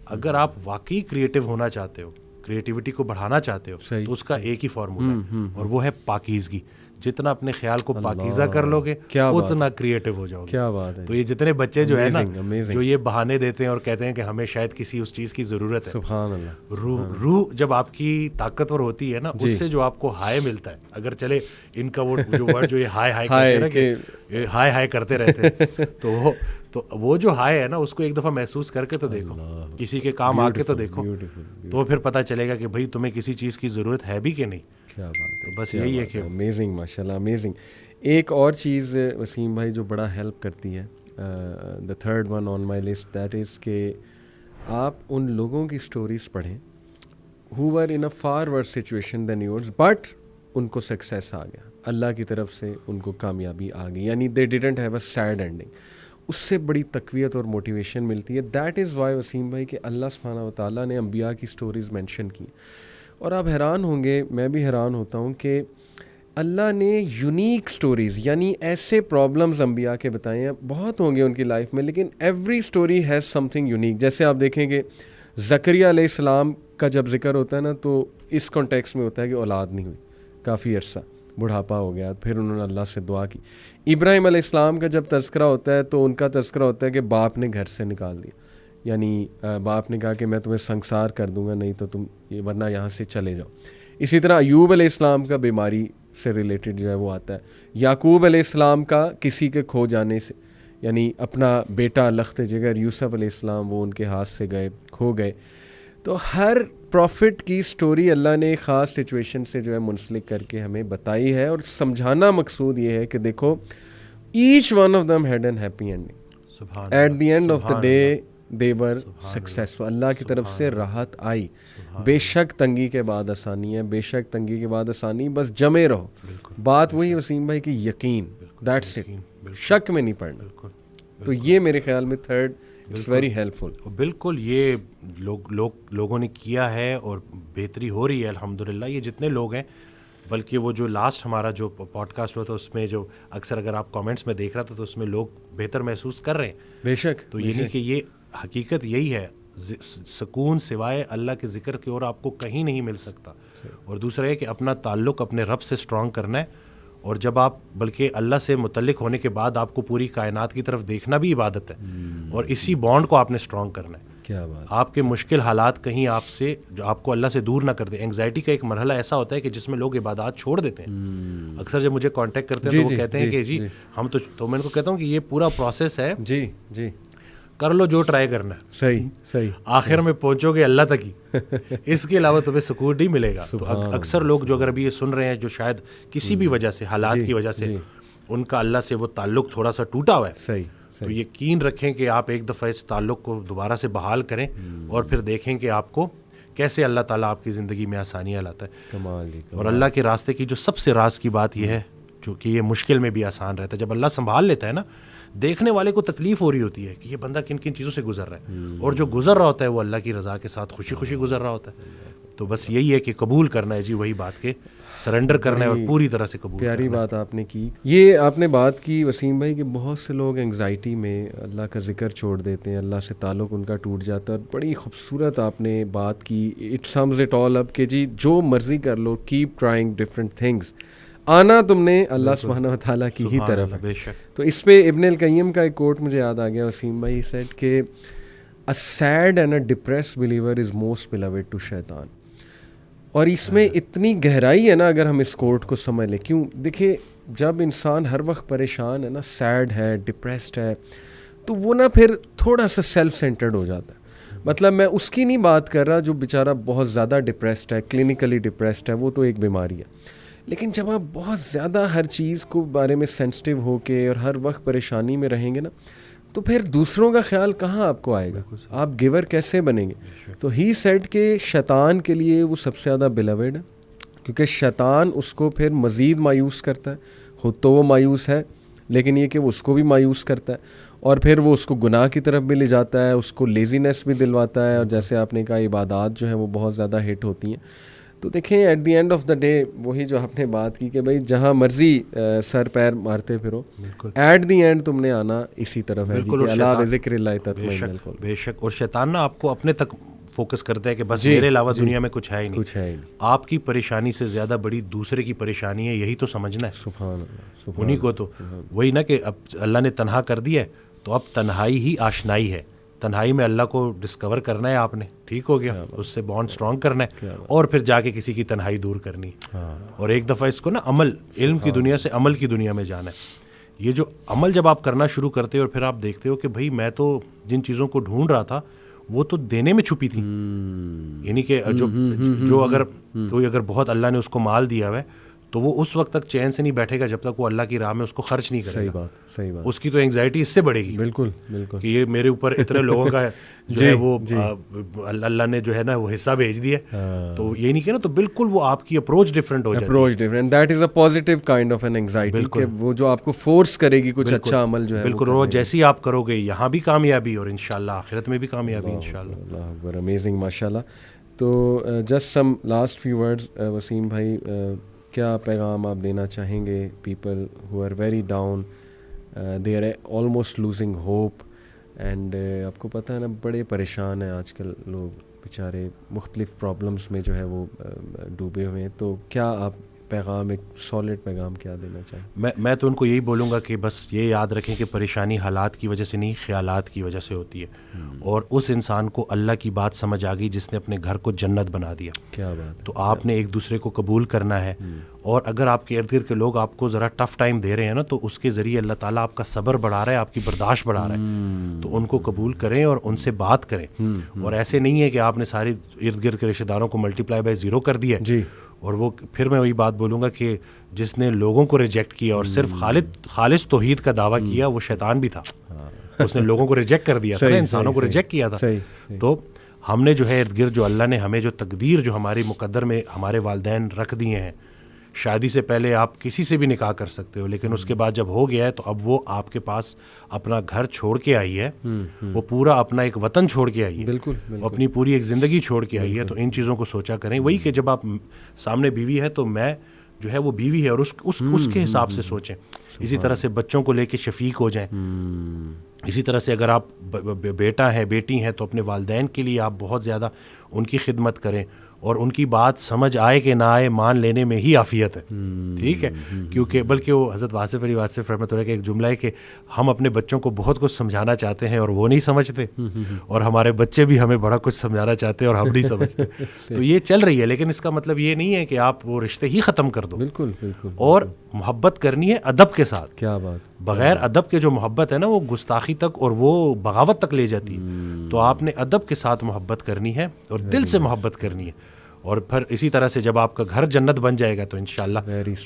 اگر آپ واقعی کریٹیو ہونا چاہتے ہو, کریٹیوٹی کو بڑھانا چاہتے ہو, تو اس کا ایک ہی فارمولا ہے, اور وہ ہے پاکیزگی. جتنا اپنے خیال کو پاکیزہ کر لو گے اتنا کریٹیو ہو جاؤ گے. کیا بات ہے. تو یہ جتنے بچے جو ہے نا جو یہ بہانے دیتے ہیں اور کہتے ہیں کہ ہمیں شاید کسی اس چیز کی ضرورت ہے, سبحان اللہ, روح جب آپ کی طاقتور ہوتی ہے نا, اس سے جو آپ کو ہائے ملتا ہے, اگر چلے ان کا وہ جو ورڈ جو یہ ہائے ہائے کہتے ہیں نا کہ ہائے ہائے کرتے رہتے ہیں, تو وہ جو ہائے ہے نا اس کو ایک دفعہ محسوس کر کے تو دیکھو, کسی کے کام آ کے تو دیکھو, تو پھر پتہ چلے گا کہ بھئی تمہیں کسی چیز کی ضرورت ہے بھی کہ نہیں. کیا بات ہے. بس یہی ہے کہ امیزنگ, ماشاء اللہ, امیزنگ. ایک اور چیز وسیم بھائی جو بڑا ہیلپ کرتی ہے, the third one on my list, that is کہ آپ ان لوگوں کی سٹوریز پڑھیں who were in a far worse situation than yours, but ان کو سکسیس آ گیا, اللہ کی طرف سے ان کو کامیابی آ گئی, یعنی they didn't have a sad ending. اس سے بڑی تقویت اور موٹیویشن ملتی ہے. دیٹ از وائی وسیم بھائی کہ اللہ سبحانہ و تعالیٰ نے انبیاء کی سٹوریز مینشن کی, اور آپ حیران ہوں گے, میں بھی حیران ہوتا ہوں کہ اللہ نے یونیک سٹوریز, یعنی ایسے پرابلمز انبیاء کے بتائے ہیں, بہت ہوں گے ان کی لائف میں, لیکن every story has some thing unique. جیسے آپ دیکھیں کہ زکریہ علیہ السلام کا جب ذکر ہوتا ہے نا, تو اس کانٹیکس میں ہوتا ہے کہ اولاد نہیں ہوئی, کافی عرصہ بڑھاپا ہو گیا, پھر انہوں نے اللہ سے دعا کی. ابراہیم علیہ السلام کا جب تذکرہ ہوتا ہے تو ان کا تذکرہ ہوتا ہے کہ باپ نے گھر سے نکال دیا, یعنی باپ نے کہا کہ میں تمہیں سنسار کر دوں گا, نہیں تو تم ورنہ یہاں سے چلے جاؤ. اسی طرح ایوب علیہ السلام کا بیماری سے ریلیٹڈ جو ہے وہ آتا ہے. یعقوب علیہ السلام کا کسی کے کھو جانے سے, یعنی اپنا بیٹا لخت جگر یوسف علیہ السلام وہ ان کے ہاتھ سے کھو گئے. تو ہر پروفٹ کی سٹوری اللہ نے ایک خاص سچویشن سے جو ہے منسلک کر کے ہمیں بتائی ہے, اور سمجھانا مقصود یہ ہے کہ دیکھو each one of them had an happy ending, at the end of the day they were successful. Allah کی طرف سے راحت آئی. بے شک تنگی کے بعد آسانی ہے, بے شک تنگی کے بعد آسانی, بس جمے رہو. بات وہی وسیم بھائی کی یقین, دیٹس اٹ, شک میں نہیں پڑنا. تو یہ میرے خیال میں تھرڈ اٹس ویری ہیلپ فل. بالکل یہ لوگوں نے کیا ہے اور بہتری ہو رہی ہے الحمدللہ. یہ جتنے لوگ ہیں, بلکہ وہ جو لاسٹ ہمارا جو پوڈ کاسٹ ہوا تھا اس میں جو اکثر اگر آپ کامنٹس میں دیکھ رہا تھا تو اس میں لوگ بہتر محسوس کر رہے ہیں. بے شک. تو یہ نہیں کہ یہ حقیقت یہی ہے, سکون سوائے اللہ کے ذکر کی اور آپ کو کہیں نہیں مل سکتا. اور دوسرا ہے کہ اپنا تعلق اپنے رب سے اسٹرانگ کرنا ہے, اور جب آپ بلکہ اللہ سے متعلق ہونے کے بعد آپ کو پوری کائنات کی طرف دیکھنا بھی عبادت ہے, اور اسی بانڈ کو آپ نے اسٹرانگ کرنا ہے. کیا بات. آپ کے مشکل حالات کہیں آپ سے جو آپ کو اللہ سے دور نہ کر دیں. اینگزائٹی کا ایک مرحلہ ایسا ہوتا ہے کہ جس میں لوگ عبادات چھوڑ دیتے ہیں. اکثر جب مجھے کانٹیکٹ کرتے ہیں تو وہ کہتے ہیں کہ جی ہم تو میں ان کو کہتا ہوں کہ یہ پورا پروسیس ہے, جی جی کر لو جو ٹرائی کرنا ہے, صحیح صحیح, آخر میں پہنچو گے اللہ تک ہی, اس کے علاوہ تمہیں سکون نہیں ملے گا. تو اکثر لوگ جو اگر ابھی یہ سن رہے ہیں جو شاید کسی بھی وجہ سے حالات کی وجہ سے ان کا اللہ سے وہ تعلق تھوڑا سا ٹوٹا ہوا ہے, صحیح, تو یقین رکھیں کہ آپ ایک دفعہ اس تعلق کو دوبارہ سے بحال کریں, اور پھر دیکھیں کہ آپ کو کیسے اللہ تعالیٰ آپ کی زندگی میں آسانیاں لاتا ہے. کمال. اور اللہ کے راستے کی جو سب سے راز کی بات یہ ہے جو کہ یہ مشکل میں بھی آسان رہتا ہے, جب اللہ سنبھال لیتا ہے نا, دیکھنے والے کو تکلیف ہو رہی ہوتی ہے کہ یہ بندہ کن کن چیزوں سے گزر رہا ہے, اور جو گزر رہا ہوتا ہے وہ اللہ کی رضا کے ساتھ خوشی خوشی گزر رہا ہوتا ہے. تو بس یہی ہے کہ قبول کرنا ہے جی وہی بات کے سرنڈر کرنا ہے اور پوری طرح سے قبول کرنا ہے. پیاری بات آپ نے کی. یہ آپ نے بات کی وسیم بھائی کہ بہت سے لوگ انگزائٹی میں اللہ کا ذکر چھوڑ دیتے ہیں, اللہ سے تعلق ان کا ٹوٹ جاتا ہے. اور بڑی خوبصورت آپ نے بات کی, اٹ سمز اٹ آل اپ کہ جی جو مرضی کر لو, کیپ ٹرائنگ ڈفرینٹ تھنگس, آنا تم نے اللہ سبحانہ و تعالیٰ کی ہی طرف ہے. تو اس پہ ابن القیم کا ایک کوٹ مجھے یاد آ گیا وسیم بھائی, سیٹ کہ a sad and a depressed believer is most beloved to شیطان. اور اس میں اتنی گہرائی ہے نا اگر ہم اس کوٹ کو سمجھ لیں. کیوں دیکھیں جب انسان ہر وقت پریشان ہے نا, سیڈ ہے, ڈپریسڈ ہے, تو وہ نا پھر تھوڑا سا سیلف سینٹرڈ ہو جاتا ہے. مطلب میں اس کی نہیں بات کر رہا جو بیچارہ بہت زیادہ ڈپریسڈ ہے, کلینکلی ڈپریسڈ ہے, وہ تو ایک بیماری ہے. لیکن جب آپ بہت زیادہ ہر چیز کو بارے میں سینسٹیو ہو کے اور ہر وقت پریشانی میں رہیں گے نا, تو پھر دوسروں کا خیال کہاں آپ کو آئے گا, آپ گیور کیسے بنیں گے. تو ہی سیڈ کہ شیطان کے لیے وہ سب سے زیادہ بیلوڈ ہے, کیونکہ شیطان اس کو پھر مزید مایوس کرتا ہے. خود تو وہ مایوس ہے, لیکن یہ کہ وہ اس کو بھی مایوس کرتا ہے, اور پھر وہ اس کو گناہ کی طرف بھی لے جاتا ہے, اس کو لیزینس بھی دلواتا ہے, اور جیسے آپ نے کہا عبادات جو ہیں وہ بہت زیادہ ہٹ ہوتی ہیں. تو دیکھیں at the end of the day وہی جو آپ نے بات کی کہ بھائی جہاں مرضی سر پیر مارتے پھرو, ایٹ دی اینڈ تم نے آنا اسی طرف ہے. اللہ ذکر اللہ تطمئن القلوب. بے شک, اور شیطان نا آپ کو اپنے تک فوکس کرتا ہے کہ بس میرے علاوہ دنیا میں کچھ ہے ہی نہیں. آپ کی پریشانی سے زیادہ بڑی دوسرے کی پریشانی ہے, یہی تو سمجھنا ہے. سبحان اللہ. انہیں کو تو وہی نا کہ اب اللہ نے تنہا کر دیا ہے, تو اب تنہائی ہی آشنائی ہے. تنہائی میں اللہ کو ڈسکور کرنا ہے آپ نے, ٹھیک ہو گیا, اس سے بانڈ اسٹرانگ کرنا ہے, اور پھر جا کے کسی کی تنہائی دور کرنی ہے. اور ایک دفعہ اس کو نا عمل, علم کی دنیا سے عمل کی دنیا میں جانا ہے. یہ جو عمل جب آپ کرنا شروع کرتے ہو اور پھر آپ دیکھتے ہو کہ بھائی میں تو جن چیزوں کو ڈھونڈ رہا تھا وہ تو دینے میں چھپی تھی. یعنی کہ جو اگر کوئی اگر بہت اللہ نے اس کو مال دیا ہوا ہے تو وہ اس وقت تک چین سے نہیں بیٹھے گا جب تک وہ اللہ کی راہ میں اس کو خرچ نہیں کرے گا. صحیح بات. اس کی تو انگزائٹی اس سے بڑھے گی. بالکل بالکل, کہ یہ میرے اوپر اتنے لوگوں کا جو ہے وہ اللہ نے جو ہے نا وہ حصہ بھیج دیا, تو یہ نہیں کہ نا, تو بالکل وہ آپ کی اپروچ ڈفرینٹ ہو جاتی ہے. Approach different, that is a positive kind of an anxiety, کہ وہ جو آپ کو فورس کرے گی کچھ اچھا عمل جو ہے. بالکل, وہ جیسی آپ کرو گے یہاں بھی کامیابی اور انشاءاللہ آخرت میں بھی کامیابی انشاءاللہ. اللہ اکبر, امیزنگ ماشاءاللہ. تو just some last few words Waseem بھائی, کیا پیغام آپ دینا چاہیں گے people who are very down, they are almost losing hope, and آپ کو پتہ ہے نا بڑے پریشان ہیں آج کل لوگ بیچارے, مختلف پرابلمس میں جو ہے وہ ڈوبے ہوئے ہیں. تو کیا آپ پیغام, ایک سالڈ پیغام کیا دینا چاہیں؟ میں تو ان کو یہی بولوں گا کہ بس یہ یاد رکھیں کہ پریشانی حالات کی وجہ سے نہیں, خیالات کی وجہ سے ہوتی ہے. اور اس انسان کو اللہ کی بات سمجھ آ گئی جس نے اپنے گھر کو جنت بنا دیا. کیا بات. تو آپ نے ایک دوسرے کو قبول کرنا ہے, اور اگر آپ کے ارد گرد کے لوگ آپ کو ذرا ٹف ٹائم دے رہے ہیں نا, تو اس کے ذریعے اللہ تعالیٰ آپ کا صبر بڑھا رہا ہے, آپ کی برداشت بڑھا رہا ہے. تو ان کو قبول کریں اور ان سے بات کریں. اور ایسے نہیں ہے کہ آپ نے ساری ارد گرد کے رشتہ داروں کو ملٹیپلائی بائی 0 کر دیا جی. اور وہ پھر میں وہی بات بولوں گا کہ جس نے لوگوں کو ریجیکٹ کیا اور صرف خالص توحید کا دعویٰ کیا, وہ شیطان بھی تھا. اس نے لوگوں کو ریجیکٹ کر دیا تھا, انسانوں کو ریجیکٹ کیا تھا. تو ہم نے جو ہے ارد گرد جو اللہ نے ہمیں جو تقدیر جو ہماری مقدر میں ہمارے والدین رکھ دیے ہیں, شادی سے پہلے آپ کسی سے بھی نکاح کر سکتے ہو, لیکن اس کے بعد جب ہو گیا ہے تو اب وہ آپ کے پاس اپنا گھر چھوڑ کے آئی ہے, وہ پورا اپنا ایک وطن چھوڑ کے آئی ہے, بالکل اپنی پوری ایک زندگی چھوڑ کے آئی ہے. تو ان چیزوں کو سوچا کریں. وہی کہ جب آپ سامنے بیوی ہے تو میں جو ہے وہ بیوی ہے, اور اس کے حساب سے سوچیں. اسی طرح سے بچوں کو لے کے شفیق ہو جائیں. اسی طرح سے اگر آپ بیٹا ہے بیٹی ہیں تو اپنے والدین کے لیے آپ بہت زیادہ ان کی خدمت کریں, اور ان کی بات سمجھ آئے کہ نہ آئے مان لینے میں ہی عافیت ہے. ٹھیک ہے, کیونکہ بلکہ وہ حضرت واصف علی واصف رحمۃ اللہ کا ایک جملہ ہے کہ ہم اپنے بچوں کو بہت کچھ سمجھانا چاہتے ہیں اور وہ نہیں سمجھتے, اور ہمارے بچے بھی ہمیں بڑا کچھ سمجھانا چاہتے ہیں اور ہم نہیں سمجھتے. تو یہ چل رہی ہے, لیکن اس کا مطلب یہ نہیں ہے کہ آپ وہ رشتے ہی ختم کر دو. بالکل بالکل. اور محبت کرنی ہے ادب کے ساتھ. کیا بات. بغیر ادب کے جو محبت ہے نا وہ گستاخی تک اور وہ بغاوت تک لے جاتی ہے. تو آپ نے ادب کے ساتھ محبت کرنی ہے اور دل سے محبت کرنی ہے. اور پھر اسی طرح سے جب آپ کا گھر جنت بن جائے گا تو انشاءاللہ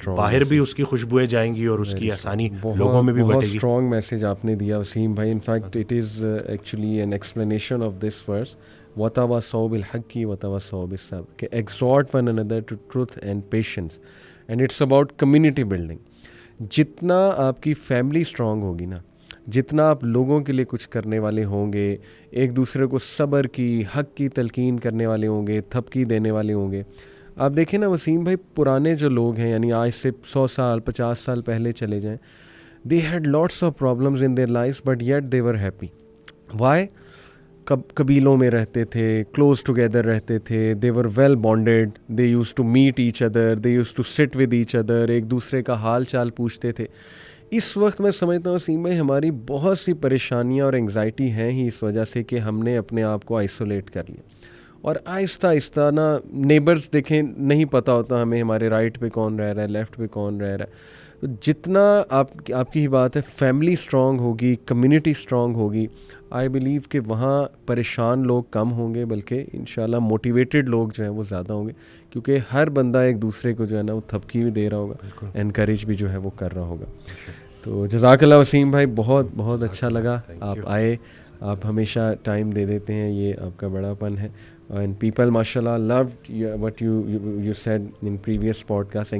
باہر بھی اس کی خوشبوئیں جائیں گی اور اس کی آسانی لوگوں میں بھی بٹے گی. بہت اسٹرانگ میسج آپ نے دیا وسیم بھائی. In fact it is actually an explanation of this verse, وَتَوَاصَوْا بِالْحَقِّ وَتَوَاصَوْا بِالصَّبْرِ, کہ exhort one another to truth and patience, and it's about community building. جتنا آپ کی فیملی اسٹرانگ ہوگی نا, جتنا آپ لوگوں کے لیے کچھ کرنے والے ہوں گے, ایک دوسرے کو صبر کی, حق کی تلقین کرنے والے ہوں گے, تھپکی دینے والے ہوں گے. آپ دیکھیں نا وسیم بھائی, پرانے جو لوگ ہیں, یعنی آج سے 100 سال 50 سال پہلے چلے جائیں, they had lots of problems in their lives but yet they were happy. Why? قبیلوں میں رہتے تھے, کلوز ٹوگیدر رہتے تھے, they were well bonded, they used to meet each other, they used to sit with each other, ایک دوسرے کا حال چال پوچھتے تھے. اس وقت میں سمجھتا ہوں وسیم بھائی ہماری بہت سی پریشانیاں اور انگزائٹی ہیں ہی اس وجہ سے کہ ہم نے اپنے آپ کو آئسولیٹ کر لیا, اور آہستہ آہستہ نا نیبرز دیکھیں نہیں پتہ ہوتا ہمیں ہمارے رائٹ پہ کون رہ رہا ہے, لیفٹ پہ کون رہ رہا ہے. تو جتنا آپ کی ہی بات ہے, فیملی اسٹرانگ ہوگی, کمیونٹی اسٹرانگ ہوگی, آئی بلیو کہ وہاں پریشان لوگ کم ہوں گے, بلکہ انشاءاللہ موٹیویٹڈ لوگ جو ہیں وہ زیادہ ہوں گے, کیونکہ ہر بندہ ایک دوسرے کو جو ہے نا وہ تھپکی بھی دے رہا ہوگا, انکریج بھی جو ہے وہ کر رہا ہوگا. تو جزاک اللہ وسیم بھائی, بہت بہت اچھا لگا آپ آئے, آپ ہمیشہ ٹائم دے دیتے ہیں, یہ آپ کا بڑا پن ہے. اینڈ پیپل ماشاء اللہ loved what you said in previous podcast.